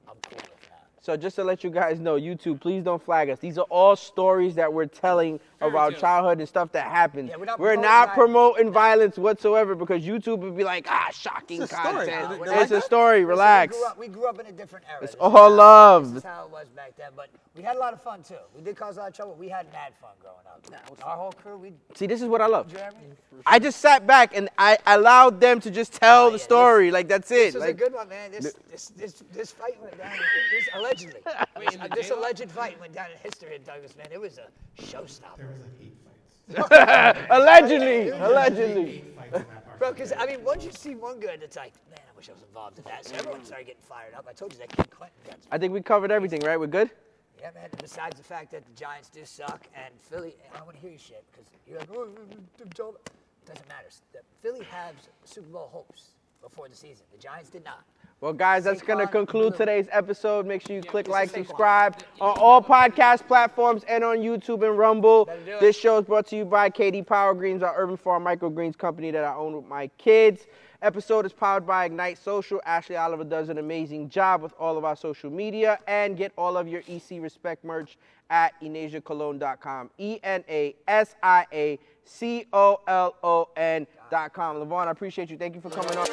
Speaker 2: I'm cool with now.
Speaker 1: So just to let you guys know, YouTube, please don't flag us. These are all stories that we're telling of our childhood and stuff that happened.
Speaker 2: Yeah,
Speaker 1: we're not promoting violence whatsoever because YouTube would be like, shocking
Speaker 3: It's a story.
Speaker 1: content.
Speaker 3: They like
Speaker 1: It's a
Speaker 3: that?
Speaker 1: story. Relax.
Speaker 2: We grew up in a different era.
Speaker 1: It's
Speaker 2: This is
Speaker 1: all
Speaker 2: how-
Speaker 1: love.
Speaker 2: This is how it was back then. But we had a lot of fun too. We did cause a lot of trouble. We hadn't had fun growing up. Our whole crew,
Speaker 1: See, this is what I love.
Speaker 2: Jeremy.
Speaker 1: I just sat back and I allowed them to just tell the story. Like, that's it.
Speaker 2: This was a good one, man. This fight went down. This allegedly. This alleged fight went down in history in Douglas, man. It was a showstopper.
Speaker 7: There was like 8 fights.
Speaker 1: Allegedly.
Speaker 7: 8 fights in that part.
Speaker 2: Bro, because, I mean, once you see one good, it's like, man, I wish I was involved in that. So everyone started getting fired up. I told you that kid Clinton got
Speaker 1: I think we covered everything, right? We're good?
Speaker 2: Yeah, man. Besides the fact that the Giants do suck and Philly, I don't want to hear your shit because you're like, oh, it doesn't matter. Philly has Super Bowl hopes before the season. The Giants did not.
Speaker 1: Well, guys, that's going to
Speaker 2: Saquon,
Speaker 1: conclude
Speaker 2: Blue.
Speaker 1: today's episode. Make sure you click like,
Speaker 2: Saquon.
Speaker 1: subscribe on all podcast platforms and on YouTube and Rumble.
Speaker 2: Better do it.
Speaker 1: This show is brought to you by KD Power Greens, our urban farm microgreens company that I own with my kids. Episode is powered by Ignite Social. Ashley Oliver does an amazing job with all of our social media. And get all of your EC Respect merch at EnasiaCologne.com. ENASIACOLON.com. LeVon, I appreciate you. Thank you for coming on.